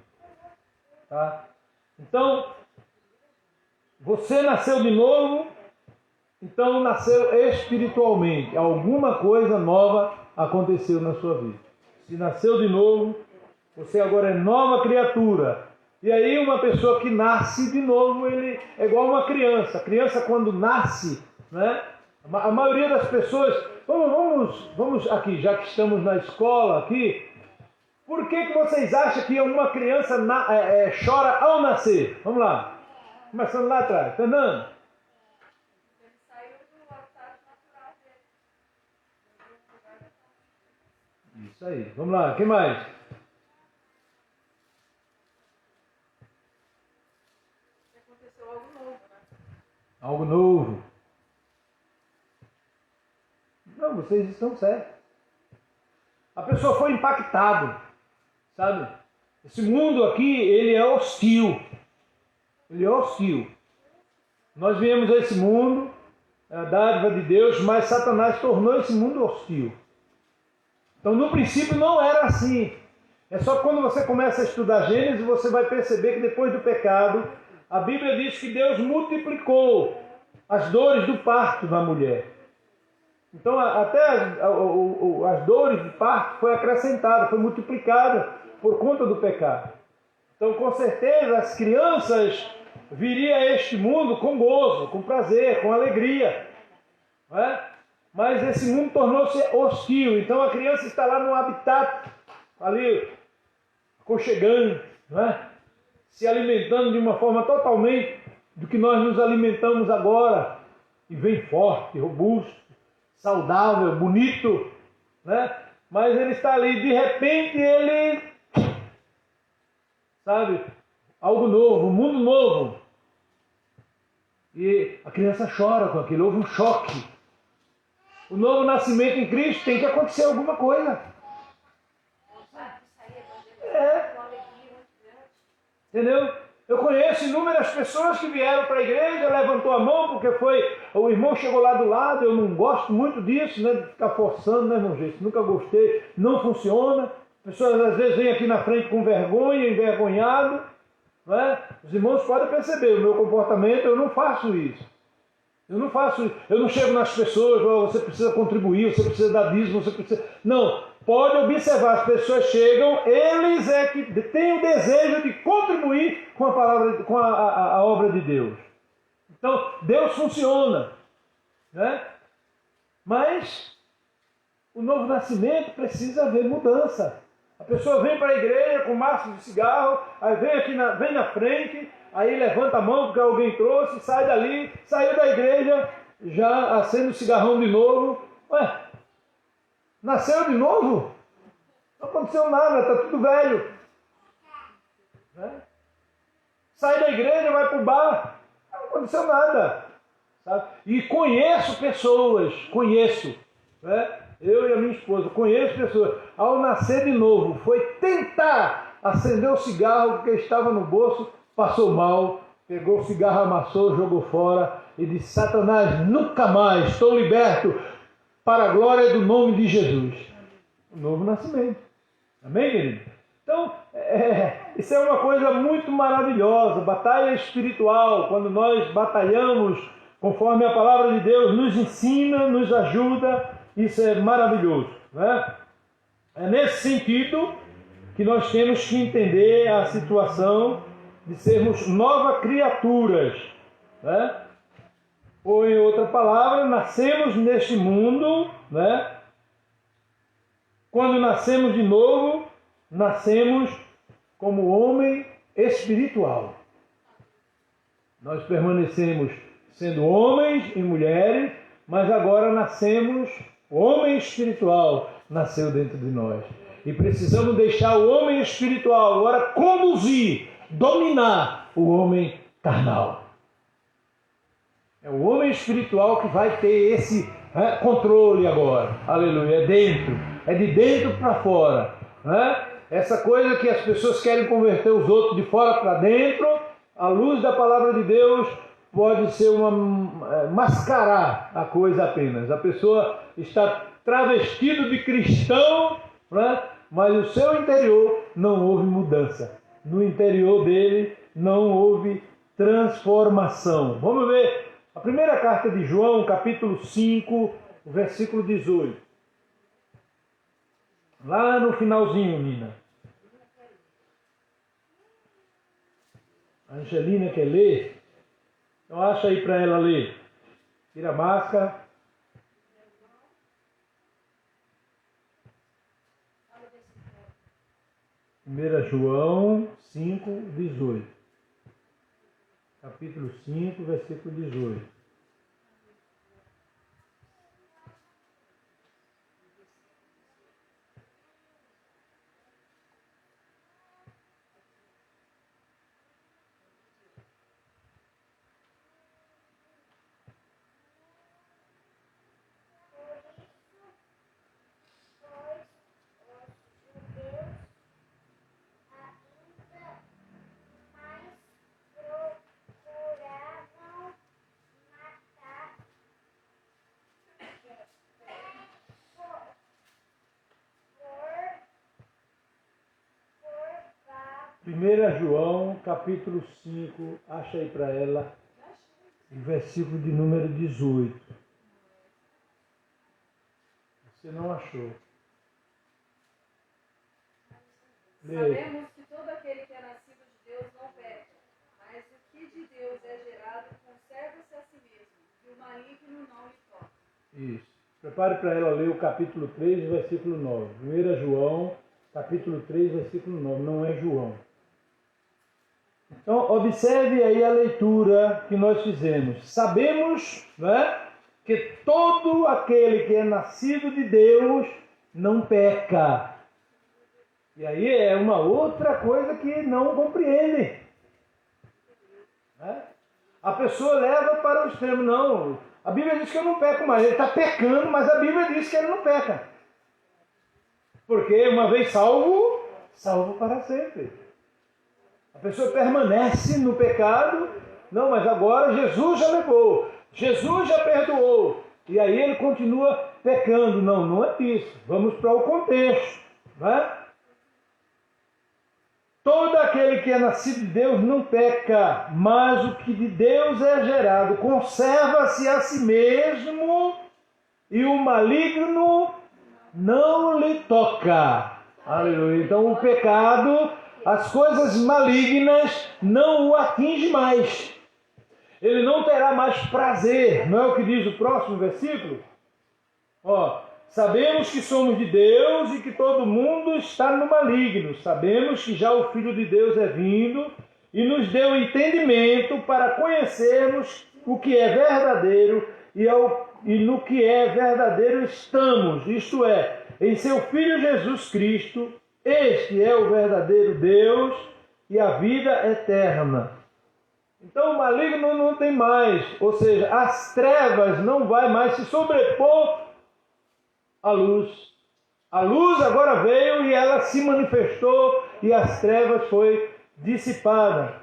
Tá? Então, você nasceu de novo, então nasceu espiritualmente. Alguma coisa nova aconteceu na sua vida. Se nasceu de novo, você agora é nova criatura. E aí uma pessoa que nasce de novo, ele é igual uma criança. A criança quando nasce, né? A maioria das pessoas... Vamos aqui, já que estamos na escola aqui. Por que vocês acham que uma criança chora ao nascer? Vamos lá. Começando lá atrás. Fernando? Ele saiu do habitat natural dele. Isso aí. Vamos lá. Quem mais? Aconteceu algo novo, né? Algo novo. Não, vocês estão certos. A pessoa foi impactada, sabe? Esse mundo aqui, ele é hostil. Ele é hostil. Nós viemos a esse mundo, é a dádiva de Deus, mas Satanás tornou esse mundo hostil. Então, no princípio, não era assim. É só quando você começa a estudar Gênesis, você vai perceber que depois do pecado, a Bíblia diz que Deus multiplicou as dores do parto da mulher. Então, até as dores de parto foi acrescentada, foi multiplicada por conta do pecado. Então, com certeza, as crianças viriam a este mundo com gozo, com prazer, com alegria. Não é? Mas esse mundo tornou-se hostil. Então, a criança está lá no habitat, ali, aconchegante, não é? Se alimentando de uma forma totalmente do que nós nos alimentamos agora. E vem forte, robusto, saudável, bonito, né? Mas ele está ali, de repente ele, sabe, algo novo, um mundo novo. E a criança chora com aquilo, houve um choque. O novo nascimento em Cristo tem que acontecer alguma coisa. Entendeu? Eu conheço inúmeras pessoas que vieram para a igreja, levantou a mão, porque o irmão chegou lá do lado. Eu não gosto muito disso, né, de ficar forçando, né, irmão? Gente, nunca gostei, não funciona. Pessoas às vezes vêm aqui na frente com vergonha, envergonhado, Não é? Os irmãos podem perceber o meu comportamento, eu não faço isso. Eu não chego nas pessoas, oh, você precisa contribuir, você precisa dar dízimo, você precisa... Não, pode observar, as pessoas chegam, eles é que têm o desejo de contribuir com a palavra, com a obra de Deus. Então, Deus funciona, né? Mas o novo nascimento precisa haver mudança. A pessoa vem para a igreja com maço de cigarro, aí vem na frente, aí levanta a mão porque alguém trouxe, sai dali, saiu da igreja, já acende o cigarrão de novo. Ué, nasceu de novo? Não aconteceu nada, está tudo velho. Né? Sai da igreja, vai para o bar, não aconteceu nada. Sabe? E conheço pessoas, né? Eu e a minha esposa, conheço pessoas, ao nascer de novo, foi tentar acender o cigarro porque estava no bolso, passou mal, pegou o cigarro, amassou, jogou fora e disse: Satanás, nunca mais, estou liberto para a glória do nome de Jesus. O novo nascimento. Amém, querido? Então, isso é uma coisa muito maravilhosa, batalha espiritual, quando nós batalhamos conforme a palavra de Deus nos ensina, nos ajuda. Isso é maravilhoso, né? É nesse sentido que nós temos que entender a situação de sermos novas criaturas, né? Ou, em outra palavra, nascemos neste mundo, né? Quando nascemos de novo, nascemos como homem espiritual. Nós permanecemos sendo homens e mulheres, mas agora nascemos... O homem espiritual nasceu dentro de nós. E precisamos deixar o homem espiritual agora conduzir, dominar o homem carnal. É o homem espiritual que vai ter esse controle agora. Aleluia. É de dentro para fora. Essa coisa que as pessoas querem converter os outros de fora para dentro, à luz da palavra de Deus, pode ser mascarar a coisa apenas. A pessoa está travestido de cristão, né? Mas o seu interior não houve mudança. No interior dele não houve transformação. Vamos ver a primeira carta de João, capítulo 5, versículo 18. Lá no finalzinho, Nina. A Angelina quer ler? Então acha aí para ela ler. Tira a máscara. Primeira João 5, 18. Capítulo 5, versículo 18. Primeira João, capítulo 5, acha aí para ela, o versículo de número 18. Você não achou? Sabemos que todo aquele que é nascido de Deus não peca, mas o que de Deus é gerado conserva-se a si mesmo, e o maligno não lhe toca. Isso. Prepare para ela ler o capítulo 3, versículo 9. 1 João, capítulo 3, versículo 9. Não é João. Então, observe aí a leitura que nós fizemos. Sabemos, né, que todo aquele que é nascido de Deus não peca. E aí é uma outra coisa que não compreendem. Né? A pessoa leva para o extremo. Não, a Bíblia diz que eu não peco mais. Ele está pecando, mas a Bíblia diz que ele não peca. Porque uma vez salvo, salvo para sempre. A pessoa permanece no pecado. Não, mas agora Jesus já levou. Jesus já perdoou. E aí ele continua pecando. Não, não é isso. Vamos para o contexto. Né? todo aquele que é nascido de Deus não peca, mas o que de Deus é gerado conserva-se a si mesmo e o maligno não lhe toca. Aleluia. Então o pecado, as coisas malignas não o atinge mais. Ele não terá mais prazer. Não é o que diz o próximo versículo? Sabemos que somos de Deus e que todo mundo está no maligno. Sabemos que já o Filho de Deus é vindo e nos deu entendimento para conhecermos o que é verdadeiro e no que é verdadeiro estamos. Isto é, em seu Filho Jesus Cristo. Este é o verdadeiro Deus e a vida eterna. Então o maligno não tem mais, ou seja, as trevas não vai mais se sobrepor à luz. A luz agora veio e ela se manifestou e as trevas foi dissipada.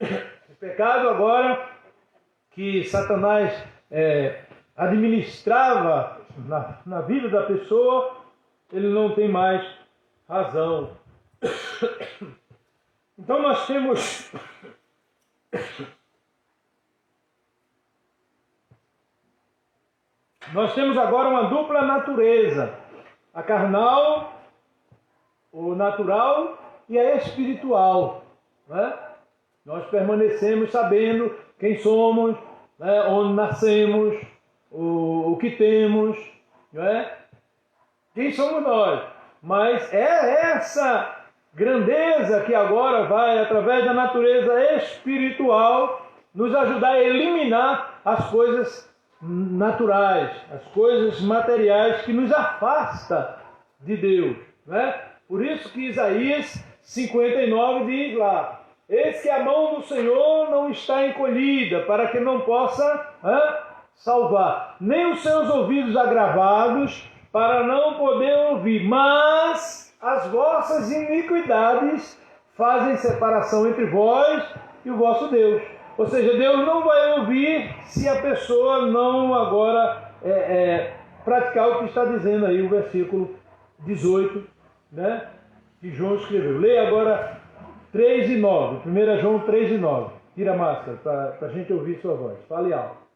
O pecado agora que Satanás administrava na vida da pessoa, ele não tem mais razão. Então nós temos agora uma dupla natureza, a carnal, o natural e a espiritual, né? Nós permanecemos sabendo quem somos, né? Onde nascemos, o que temos, né? Quem somos nós. Mas é essa grandeza que agora vai, através da natureza espiritual, nos ajudar a eliminar as coisas naturais, as coisas materiais que nos afasta de Deus, né? Por isso que Isaías 59 diz lá: eis que a mão do Senhor não está encolhida, para que não possa salvar, nem os seus ouvidos agravados, para não poder ouvir, mas as vossas iniquidades fazem separação entre vós e o vosso Deus. Ou seja, Deus não vai ouvir se a pessoa não agora praticar o que está dizendo aí o versículo 18, né, que João escreveu. Leia agora 3 e 9, 1 João 3 e 9. Tira a máscara para a gente ouvir sua voz. Fale alto.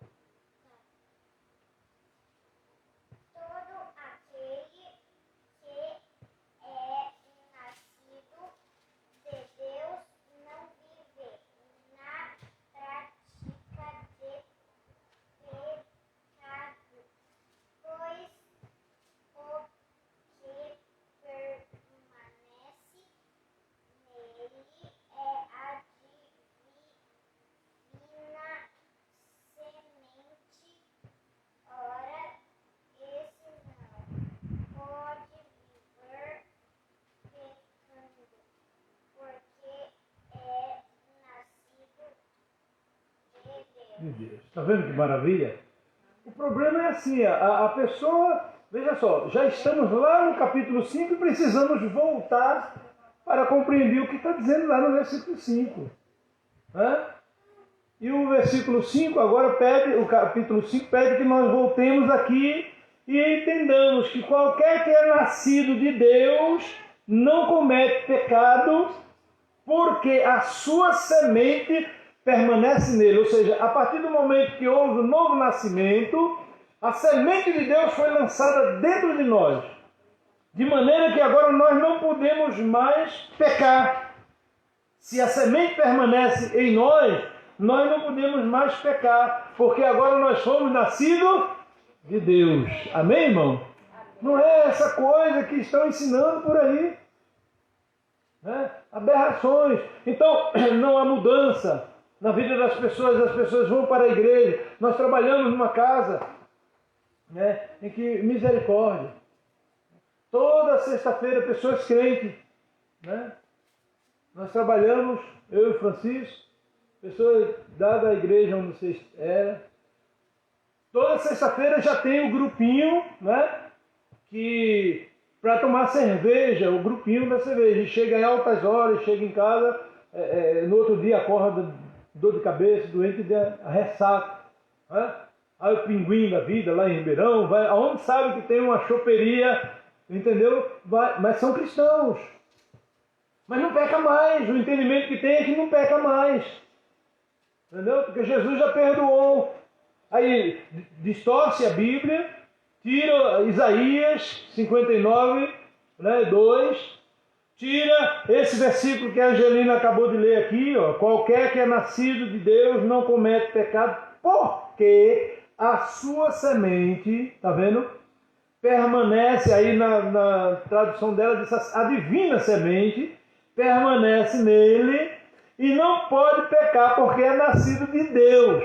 Está vendo que maravilha? O problema é assim, a pessoa, veja só, já estamos lá no capítulo 5 e precisamos voltar para compreender o que está dizendo lá no versículo 5. Né? E o versículo 5 agora pede, o capítulo 5 pede que nós voltemos aqui e entendamos que qualquer que é nascido de Deus não comete pecado, porque a sua semente permanece nele. Ou seja, a partir do momento que houve o novo nascimento, a semente de Deus foi lançada dentro de nós, de maneira que agora nós não podemos mais pecar. Se a semente permanece em nós, nós não podemos mais pecar, porque agora nós fomos nascidos de Deus. Amém, irmão? Não é essa coisa que estão ensinando por aí, né? Aberrações. Então, não há mudança na vida das pessoas. As pessoas vão para a igreja. Nós trabalhamos numa casa, né, em que, misericórdia, toda sexta-feira, pessoas crentes, né? Nós trabalhamos, eu e o Francisco, pessoas da igreja onde vocês eram. Toda sexta-feira já tem o grupinho, né, que para tomar cerveja, o grupinho da cerveja. Chega em altas horas, chega em casa, no outro dia acorda dor de cabeça, doente, a ressaca. Né? Aí o pinguim da vida lá em Ribeirão, vai aonde sabe que tem uma choperia, entendeu? Vai, mas são cristãos. Mas não peca mais. O entendimento que tem é que não peca mais. Entendeu? Porque Jesus já perdoou. Aí distorce a Bíblia, tira Isaías 59, 2, tira esse versículo que a Angelina acabou de ler aqui, ó, qualquer que é nascido de Deus não comete pecado, porque a sua semente, tá vendo? Permanece, aí na tradução dela diz a divina semente, permanece nele e não pode pecar porque é nascido de Deus.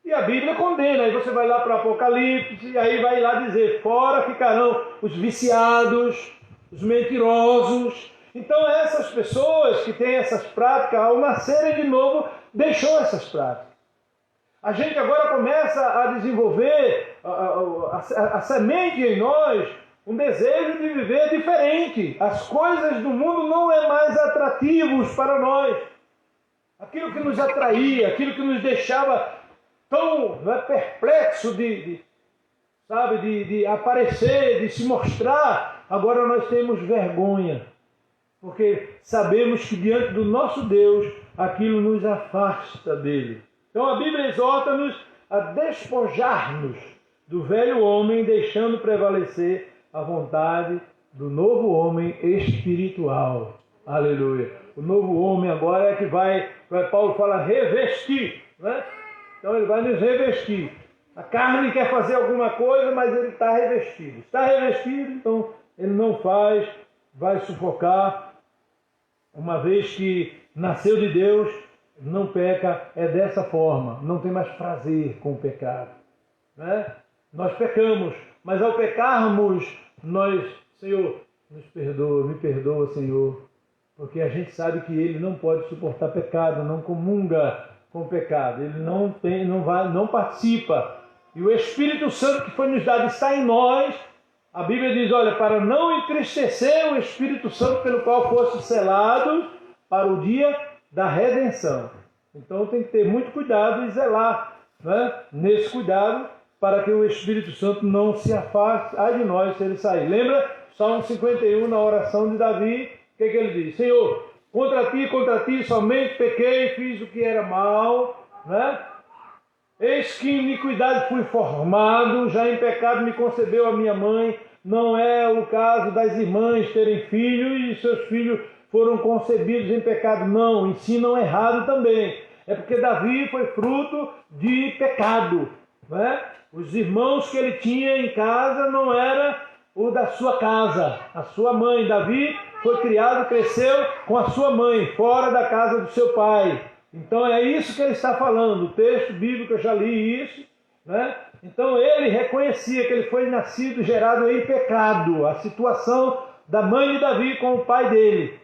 E a Bíblia condena, aí você vai lá para o Apocalipse, e aí vai lá dizer, fora ficarão os viciados, os mentirosos. Então essas pessoas que têm essas práticas, ao nascerem de novo, deixou essas práticas. A gente agora começa a desenvolver a semente em nós, um desejo de viver diferente. As coisas do mundo não é mais atrativos para nós. Aquilo que nos atraía, aquilo que nos deixava tão perplexo de aparecer, de se mostrar, agora nós temos vergonha, porque sabemos que diante do nosso Deus, aquilo nos afasta dele. Então a Bíblia exorta-nos a despojar-nos do velho homem, deixando prevalecer a vontade do novo homem espiritual. Aleluia. O novo homem agora é que vai, Paulo fala, revestir, né? Então ele vai nos revestir. A carne quer fazer alguma coisa, mas ele está revestido. Está revestido, então ele não faz, vai sufocar. Uma vez que nasceu de Deus, não peca, é dessa forma. Não tem mais prazer com o pecado. Né? Nós pecamos, mas ao pecarmos, nós, Senhor, nos perdoa, me perdoa, Senhor. Porque a gente sabe que ele não pode suportar pecado, não comunga com o pecado, ele não participa. E o Espírito Santo que foi nos dado está em nós. A Bíblia diz, olha, para não entristecer o Espírito Santo pelo qual fosse selado para o dia da redenção. Então tem que ter muito cuidado e zelar, né, nesse cuidado para que o Espírito Santo não se afaste de nós se ele sair. Lembra? Salmo 51, na oração de Davi, o que ele diz? Senhor, contra ti somente pequei e fiz o que era mal, né? Eis que em iniquidade fui formado, já em pecado me concebeu a minha mãe. Não é o caso das irmãs terem filhos e seus filhos foram concebidos em pecado. Não, ensinam errado também. É porque Davi foi fruto de pecado, né? Os irmãos que ele tinha em casa não era o da sua casa. A sua mãe, Davi, foi criado, cresceu com a sua mãe, fora da casa do seu pai. Então é isso que ele está falando. O texto bíblico, eu já li isso, né? Então ele reconhecia que ele foi nascido, gerado em pecado. A situação da mãe de Davi com o pai dele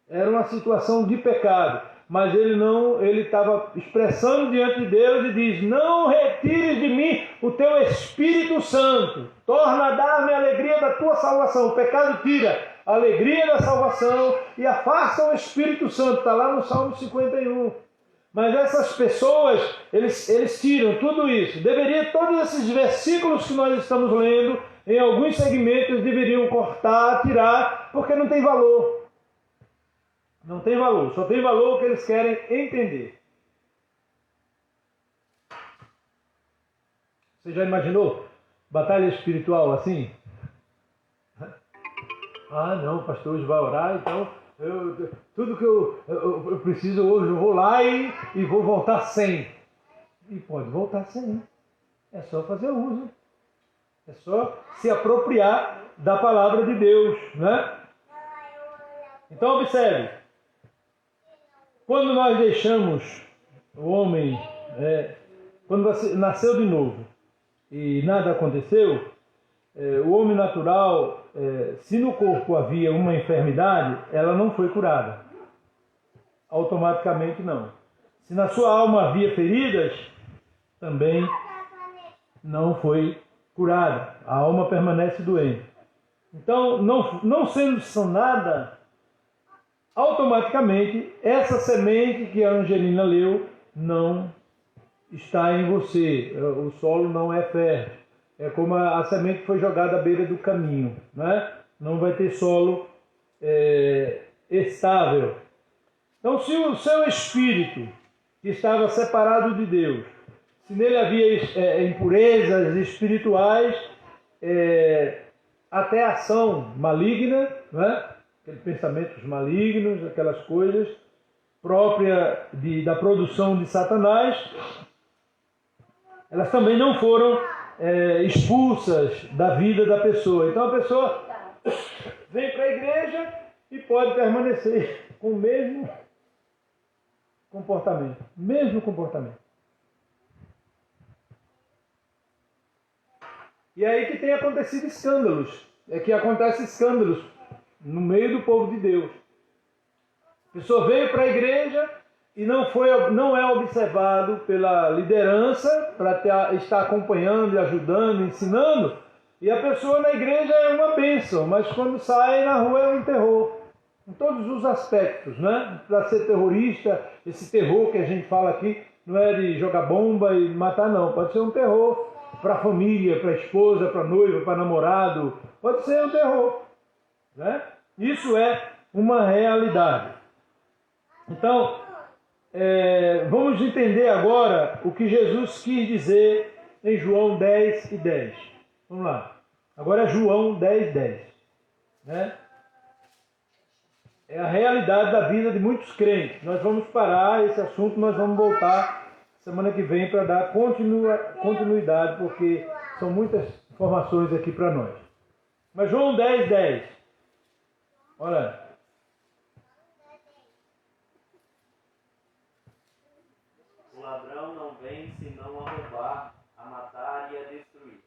era uma situação de pecado. Mas ele estava expressando diante de Deus e diz, não retires de mim o teu Espírito Santo. Torna a dar-me a alegria da tua salvação. O pecado tira a alegria da salvação e afasta o Espírito Santo. Está lá no Salmo 51. Mas essas pessoas, eles tiram tudo isso. Todos esses versículos que nós estamos lendo, em alguns segmentos, deveriam cortar, tirar, porque não tem valor. Não tem valor. Só tem valor o que eles querem entender. Você já imaginou batalha espiritual assim? Ah, não, o pastor hoje vai orar, então tudo que eu preciso hoje, eu vou lá e vou voltar 100. E pode voltar 100. É só fazer uso. É só se apropriar da palavra de Deus, né? Então observe. Quando nós deixamos o homem, quando você nasceu de novo e nada aconteceu, o homem natural, se no corpo havia uma enfermidade, ela não foi curada. Automaticamente não. Se na sua alma havia feridas, também não foi curada. A alma permanece doente. Então, não sendo sanada, automaticamente essa semente que a Angelina leu não está em você. O solo não é fértil. É como a semente que foi jogada à beira do caminho, né? Não vai ter solo estável. Então, se o seu espírito, que estava separado de Deus, se nele havia impurezas espirituais, até ação maligna, né? Aqueles pensamentos malignos, aquelas coisas próprias da produção de Satanás, elas também não foram expulsas da vida da pessoa. Então a pessoa vem para a igreja e pode permanecer com o mesmo comportamento. E aí que tem acontecido escândalos. É que acontecem escândalos no meio do povo de Deus. A pessoa veio para a igreja e não é observado pela liderança para estar acompanhando, ajudando, ensinando. E a pessoa na igreja é uma bênção, mas quando sai na rua é um terror. Em todos os aspectos, né? Para ser terrorista, esse terror que a gente fala aqui não é de jogar bomba e matar, não. Pode ser um terror para a família, para a esposa, para a noiva, para namorado. Pode ser um terror, né? Isso é uma realidade. Então, vamos entender agora o que Jesus quis dizer em João 10 e 10. Vamos lá. Agora é João 10, 10. Né? É a realidade da vida de muitos crentes. Nós vamos parar esse assunto, nós vamos voltar semana que vem para dar continuidade, porque são muitas informações aqui para nós. Mas João 10, 10. Olha. O ladrão não vem senão a roubar, a matar e a destruir.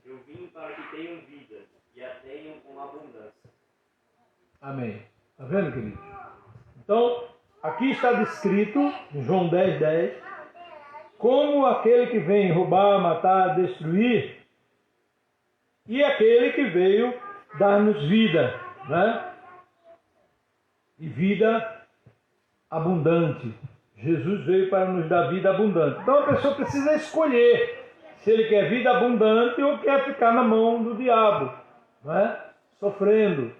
Eu vim para que tenham vida e a tenham com abundância. Amém. Está vendo, querido? Então, aqui está descrito, em João 10, 10, como aquele que vem roubar, matar, destruir, e aquele que veio dar-nos vida, né? E vida abundante. Jesus veio para nos dar vida abundante. Então a pessoa precisa escolher se ele quer vida abundante ou quer ficar na mão do diabo, né? Sofrendo.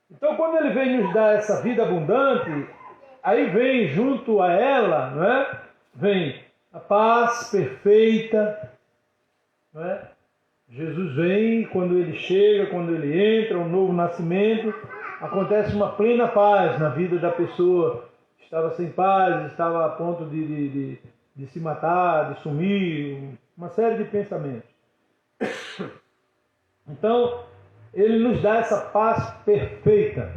Então quando ele vem nos dar essa vida abundante, aí vem junto a ela, né? Vem a paz perfeita, né? Jesus vem, quando ele chega, quando ele entra, um novo nascimento, acontece uma plena paz na vida da pessoa. Estava sem paz, estava a ponto de se matar, de sumir, uma série de pensamentos. Então, ele nos dá essa paz perfeita,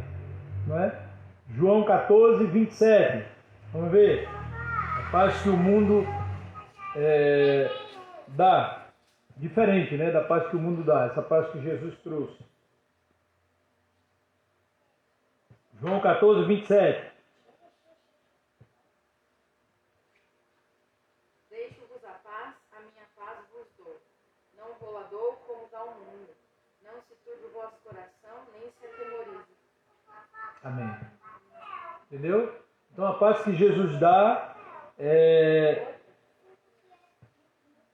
não é? João 14, 27. Vamos ver. A paz que o mundo dá. Diferente, né, da paz que o mundo dá, essa paz que Jesus trouxe. João 14, 27. Deixo-vos a paz, a minha paz vos dou. Não vou a dou como dá o mundo. Não se turbe o vosso coração, nem se atemorize. Amém. Entendeu? Então a paz que Jesus dá é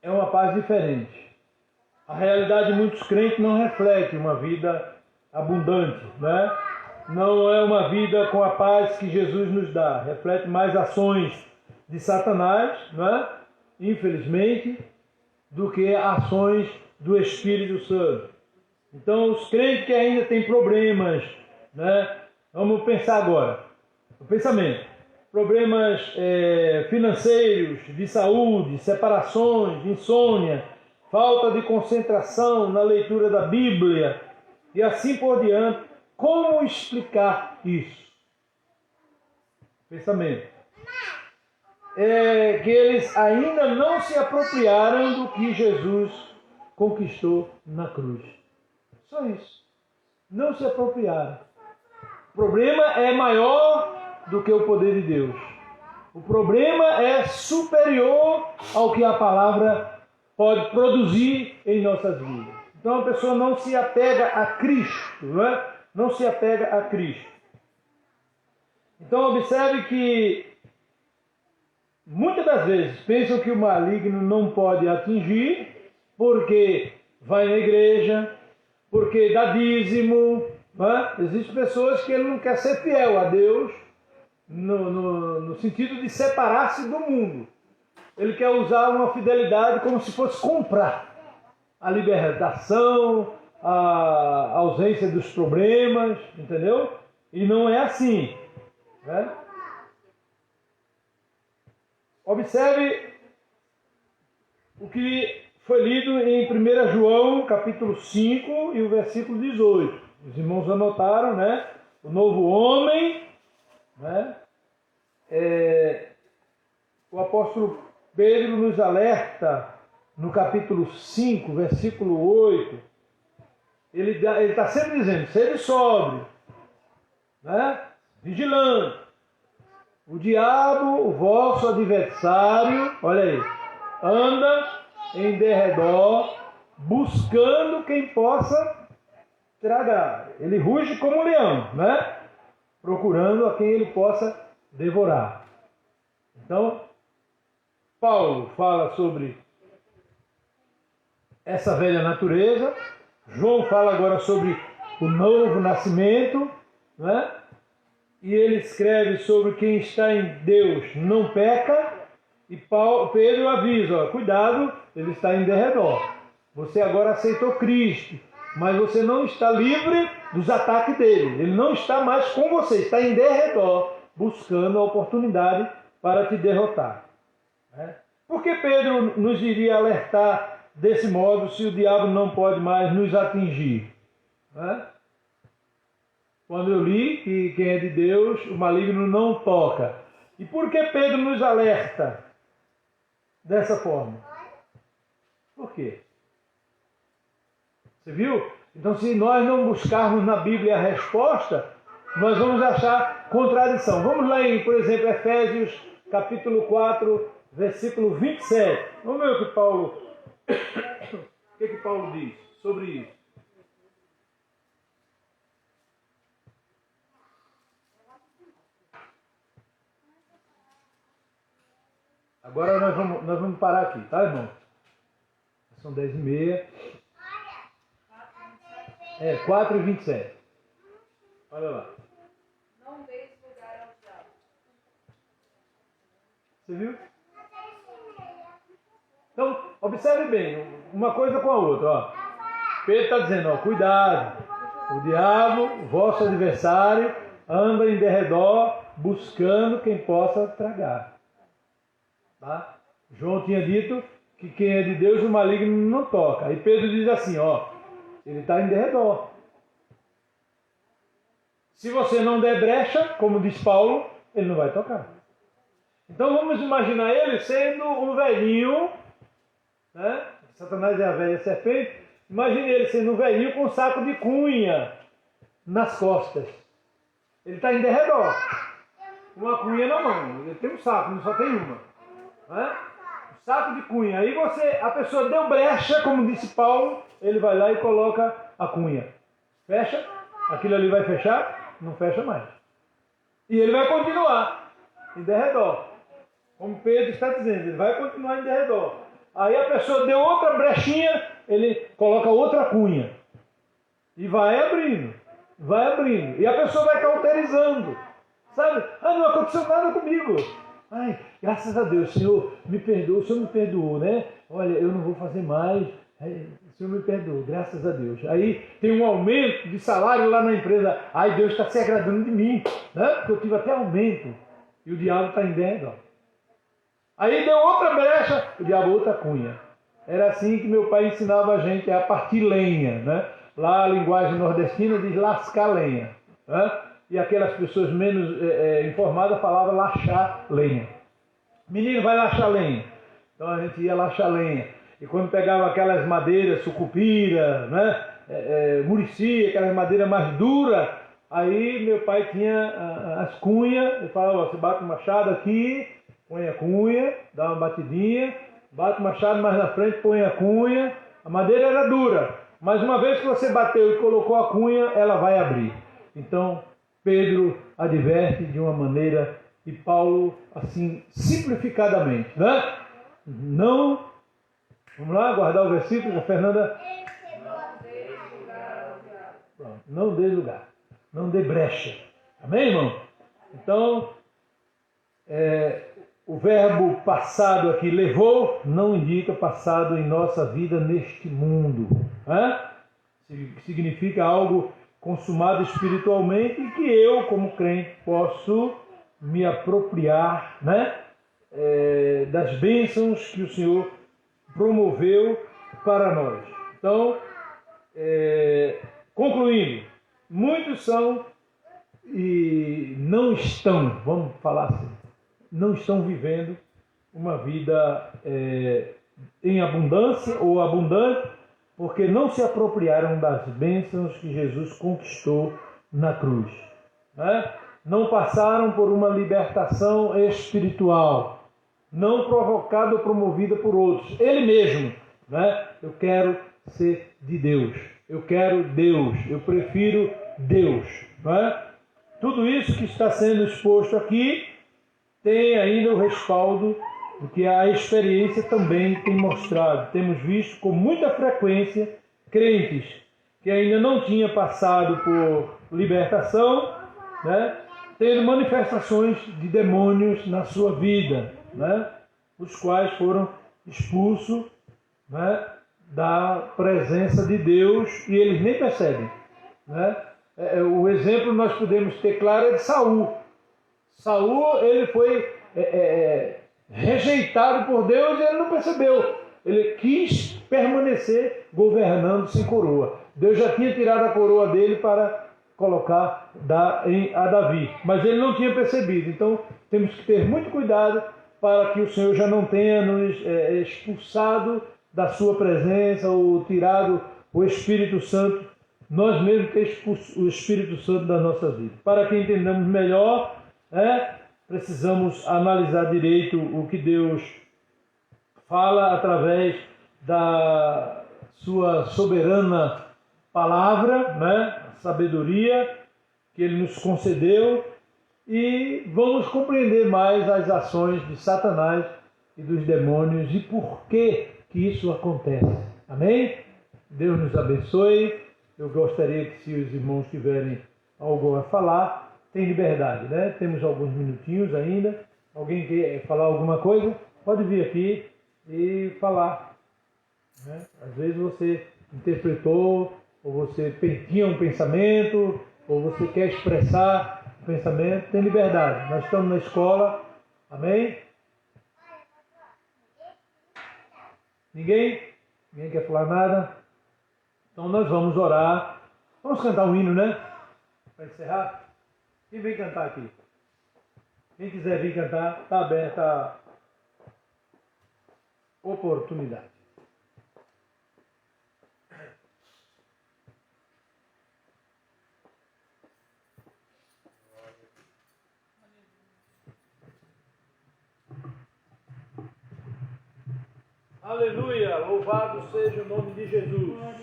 uma paz diferente. A realidade de muitos crentes não reflete uma vida abundante, né? Não é uma vida com a paz que Jesus nos dá. Reflete mais ações de Satanás, né? Infelizmente, do que ações do Espírito Santo. Então, os crentes que ainda têm problemas, né? Vamos pensar agora. O pensamento. Problemas financeiros, de saúde, separações, de insônia, falta de concentração na leitura da Bíblia e assim por diante. Como explicar isso? Pensamento. Que eles ainda não se apropriaram do que Jesus conquistou na cruz. Só isso. Não se apropriaram. O problema é maior do que o poder de Deus. O problema é superior ao que a palavra pode produzir em nossas vidas. Então a pessoa não se apega a Cristo, não é? Não se apega a Cristo. Então observe que muitas das vezes pensam que o maligno não pode atingir porque vai na igreja, porque dá dízimo, Né? Existem pessoas que ele não quer ser fiel a Deus no sentido de separar-se do mundo. Ele quer usar uma fidelidade como se fosse comprar a libertação, a ausência dos problemas, entendeu? E não é assim. Né? Observe o que foi lido em 1 João, capítulo 5 e o versículo 18. Os irmãos anotaram, né? O novo homem, né? O apóstolo Pedro nos alerta no capítulo 5, versículo 8. Ele está sempre dizendo, sede sóbrio, né? Vigilante. O diabo, o vosso adversário, olha aí, anda em derredor, buscando quem possa tragar. Ele ruge como um leão, né? Procurando a quem ele possa devorar. Então, Paulo fala sobre essa velha natureza. João fala agora sobre o novo nascimento, né? E ele escreve sobre quem está em Deus não peca. E Pedro avisa, ó, cuidado, ele está em derredor. Você agora aceitou Cristo, mas você não está livre dos ataques dele. Ele não está mais com você, está em derredor, buscando a oportunidade para te derrotar. Por que Pedro nos iria alertar desse modo se o diabo não pode mais nos atingir? Quando eu li que quem é de Deus, o maligno não toca. E por que Pedro nos alerta dessa forma? Por quê? Você viu? Então, se nós não buscarmos na Bíblia a resposta, nós vamos achar contradição. Vamos lá em, por exemplo, Efésios capítulo 4, versículo 27. Vamos ver o que Paulo diz sobre isso. Agora nós vamos parar aqui, tá, irmão? São 10h30. 4:27. Olha lá. Não deis lugar ao diabo. Você viu? Então, observe bem, uma coisa com a outra. Ó. Pedro está dizendo, ó, cuidado. O diabo, o vosso adversário, anda em derredor buscando quem possa tragar. Tá? João tinha dito que quem é de Deus, o maligno não toca. Aí Pedro diz assim, ó, ele está em derredor. Se você não der brecha, como diz Paulo, ele não vai tocar. Então vamos imaginar ele sendo um velhinho, né? Satanás é a velha serpente. Imagine ele sendo um velhinho com um saco de cunha nas costas. Ele está em derredor, uma cunha na mão. Ele tem um saco, não só tem uma. Né? Um saco de cunha. Aí a pessoa deu brecha, como disse Paulo, ele vai lá e coloca a cunha. Fecha, aquilo ali vai fechar, não fecha mais. E ele vai continuar em derredor. Como Pedro está dizendo, ele vai continuar em derredor. Aí a pessoa deu outra brechinha, ele coloca outra cunha. E vai abrindo, vai abrindo. E a pessoa vai cauterizando. Sabe? Não aconteceu nada comigo. Ai, graças a Deus, o Senhor me perdoou, o Senhor me perdoou, né? Olha, eu não vou fazer mais. O Senhor me perdoou, graças a Deus. Aí tem um aumento de salário lá na empresa. Ai, Deus está se agradando de mim, né? Porque eu tive até aumento. E o diabo está em derredor. Aí deu outra brecha, o diabo outra cunha. Era assim que meu pai ensinava a gente a partir lenha, né? Lá a linguagem nordestina diz lascar lenha, né? E aquelas pessoas menos informadas falavam lachar lenha. Menino, vai lachar lenha. Então a gente ia lachar lenha. E quando pegava aquelas madeiras, sucupira, né? Murici, aquelas madeiras mais duras, aí meu pai tinha as cunhas, ele falava, ó, você bate o machado aqui, põe a cunha, dá uma batidinha, bate o machado mais na frente, põe a cunha. A madeira era dura, mas uma vez que você bateu e colocou a cunha, ela vai abrir. Então, Pedro adverte de uma maneira, e Paulo, assim, simplificadamente, né? Não, vamos lá, guardar o versículo, a Fernanda. Não dê lugar. Não dê brecha. Amém, irmão? Então, o verbo passado aqui, levou, não indica passado em nossa vida neste mundo. Significa algo consumado espiritualmente e que eu, como crente, posso me apropriar, das bênçãos que o Senhor promoveu para nós. Então, concluindo, muitos são e não estão, vamos falar assim, não estão vivendo uma vida em abundância ou abundante, porque não se apropriaram das bênçãos que Jesus conquistou na cruz. Não passaram por uma libertação espiritual, não provocada ou promovida por outros. Ele mesmo, eu quero ser de Deus, eu quero Deus, eu prefiro Deus. Tudo isso que está sendo exposto aqui tem ainda o respaldo do que a experiência também tem mostrado. Temos visto com muita frequência crentes que ainda não tinham passado por libertação, tendo manifestações de demônios na sua vida, os quais foram expulsos da presença de Deus e eles nem percebem. O exemplo nós podemos ter claro é de Saul. Saul, ele foi rejeitado por Deus e ele não percebeu. Ele quis permanecer governando sem coroa. Deus já tinha tirado a coroa dele para colocar a Davi, mas ele não tinha percebido. Então temos que ter muito cuidado para que o Senhor já não tenha nos expulsado da sua presença ou tirado o Espírito Santo, nós mesmos ter expulso o Espírito Santo da nossa vida. Para que entendamos melhor, precisamos analisar direito o que Deus fala através da sua soberana palavra, a sabedoria que Ele nos concedeu, e vamos compreender mais as ações de Satanás e dos demônios e por que isso acontece. Amém? Deus nos abençoe. Eu gostaria que, se os irmãos tiverem algo a falar, tem liberdade, Temos alguns minutinhos ainda. Alguém quer falar alguma coisa? Pode vir aqui e falar. Às vezes você interpretou, ou você tinha um pensamento, ou você quer expressar o pensamento, tem liberdade. Nós estamos na escola. Amém? Ninguém? Ninguém quer falar nada? Então nós vamos orar. Vamos cantar um hino, para encerrar. Quem vem cantar aqui? Quem quiser vir cantar, está aberta a oportunidade. Aleluia! Louvado seja o nome de Jesus.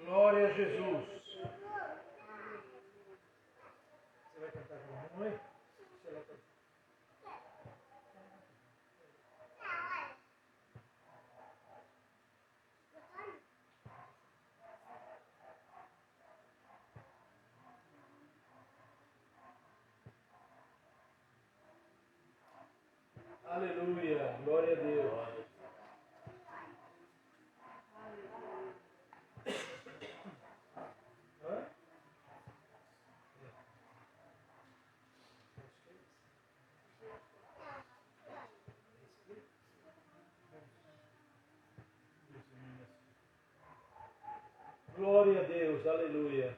Glória a Jesus. Você vai cantar com a mamãe? Aleluia, glória a Deus. Glória a Deus, aleluia.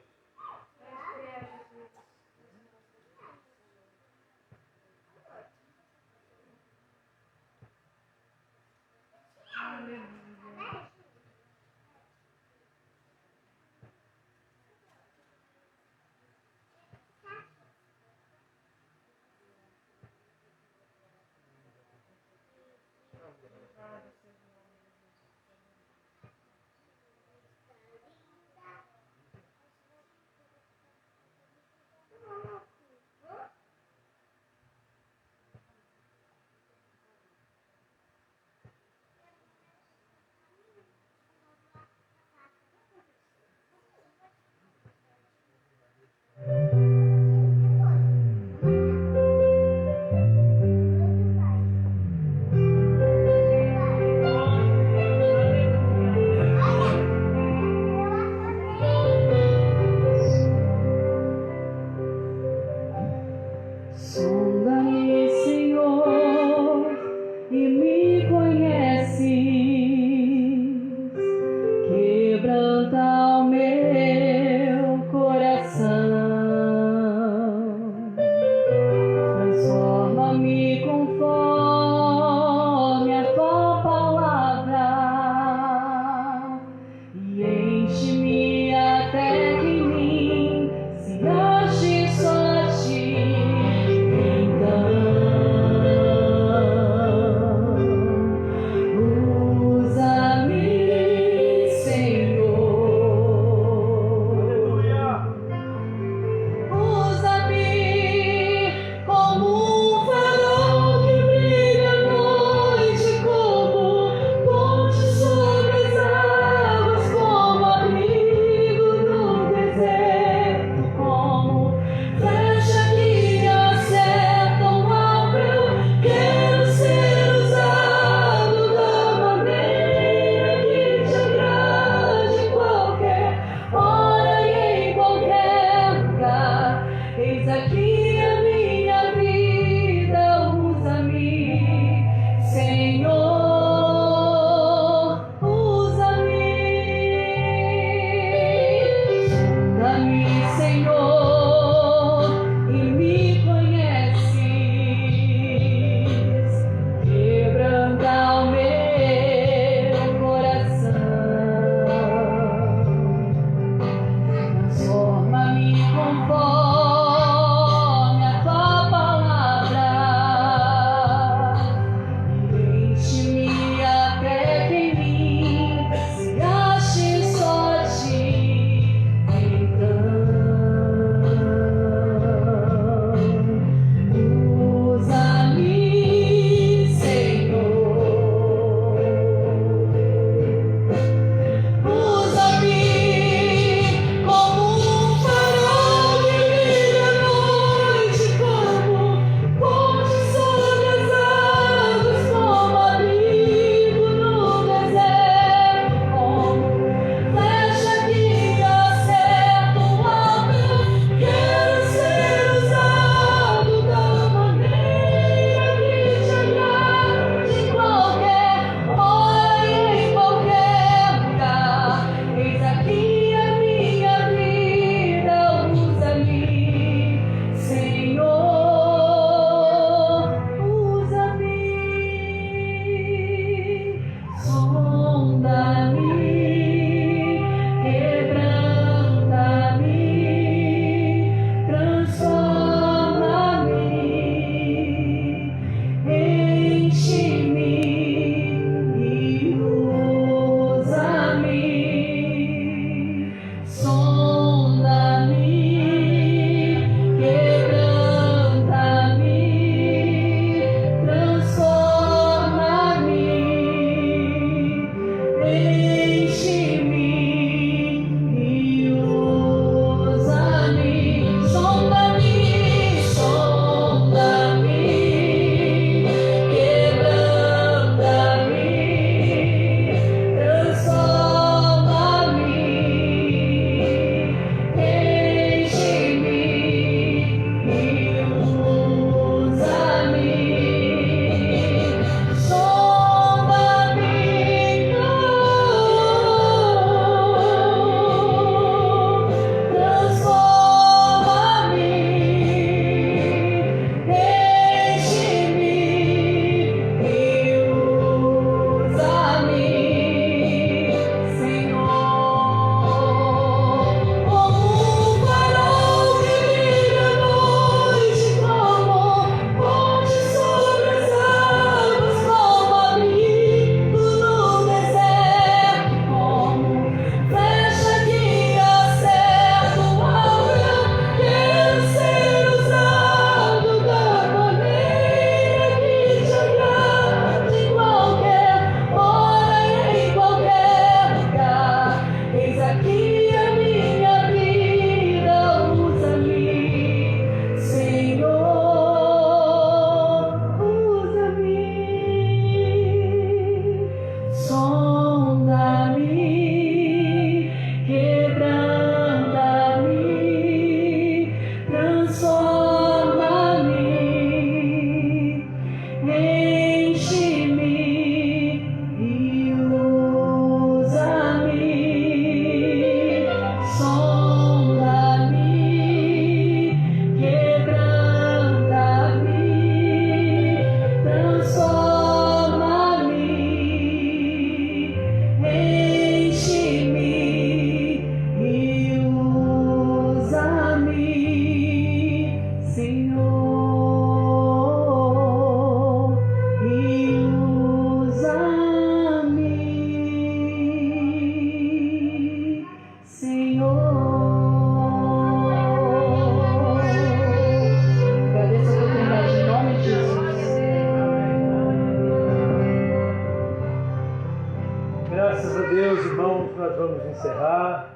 Deus, irmãos, nós vamos encerrar.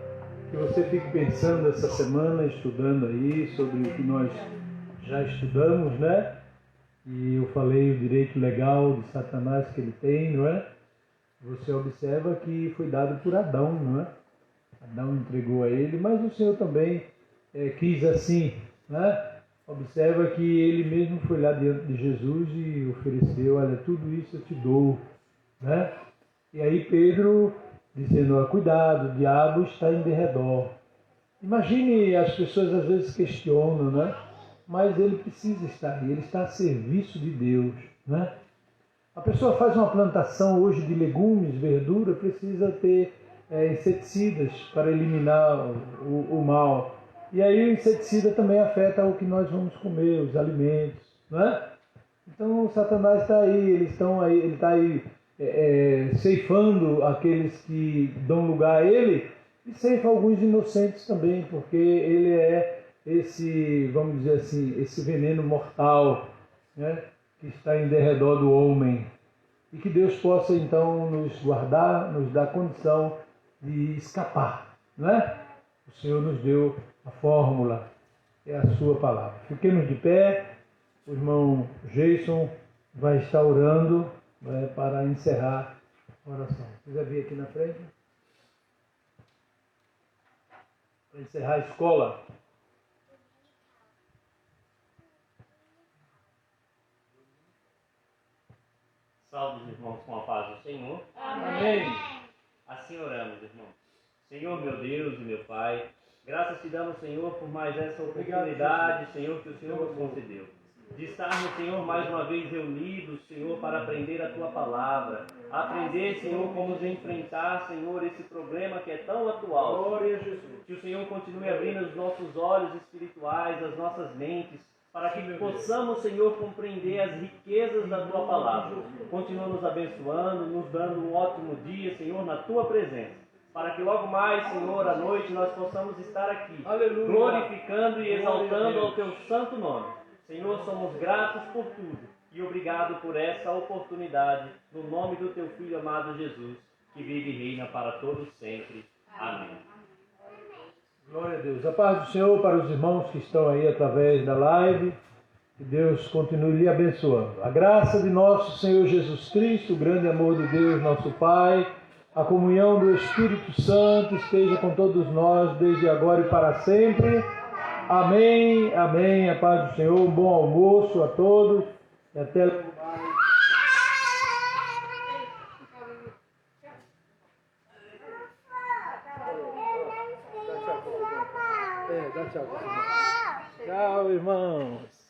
Que você fique pensando essa semana, estudando aí sobre o que nós já estudamos, né? E eu falei o direito legal de Satanás que ele tem, não é? Você observa que foi dado por Adão, não é? Adão entregou a ele, mas o Senhor também quis assim, né? Observa que ele mesmo foi lá diante de Jesus e ofereceu, olha, tudo isso eu te dou, né? E aí Pedro dizendo, ó, cuidado, o diabo está em derredor. Imagine, as pessoas às vezes questionam, né? Mas ele precisa estar aí, ele está a serviço de Deus, né? A pessoa faz uma plantação hoje de legumes, verdura, precisa ter inseticidas para eliminar o mal. E aí o inseticida também afeta o que nós vamos comer, os alimentos, né? Então Satanás está aí, ele está aí ceifando aqueles que dão lugar a ele e ceifa alguns inocentes também, porque ele é esse, vamos dizer assim, esse veneno mortal, né, que está em derredor do homem. E que Deus possa então nos guardar, nos dar condição de escapar, não é? O Senhor nos deu a fórmula, é a sua palavra. Fiquemos de pé, o irmão Jason vai estar orando para encerrar a oração. Quiser vir aqui na frente? Para encerrar a escola. Salve os irmãos com a paz do Senhor. Amém. Assim oramos, irmãos. Senhor, meu Deus e meu Pai, graças te damos, Senhor, por mais essa oportunidade, Senhor, que o Senhor nos concedeu. De estarmos, Senhor, mais uma vez reunidos, Senhor, para aprender a Tua palavra. Aprender, Senhor, como nos enfrentar, Senhor, esse problema que é tão atual. Glória a Jesus. Que o Senhor continue abrindo os nossos olhos espirituais, as nossas mentes, para que possamos, Senhor, compreender as riquezas da Tua palavra. Continua nos abençoando, nos dando um ótimo dia, Senhor, na Tua presença. Para que logo mais, Senhor, à noite, nós possamos estar aqui, Aleluia, glorificando e exaltando ao Teu santo nome. Senhor, somos gratos por tudo e obrigado por essa oportunidade, no nome do Teu Filho amado Jesus, que vive e reina para todos sempre. Amém. Glória a Deus. A paz do Senhor para os irmãos que estão aí através da live. Que Deus continue lhe abençoando. A graça de nosso Senhor Jesus Cristo, o grande amor de Deus, nosso Pai, a comunhão do Espírito Santo esteja com todos nós, desde agora e para sempre. Amém, amém. A paz do Senhor, um bom almoço a todos e até logo mais. Dá tchau. Tchau, irmãos.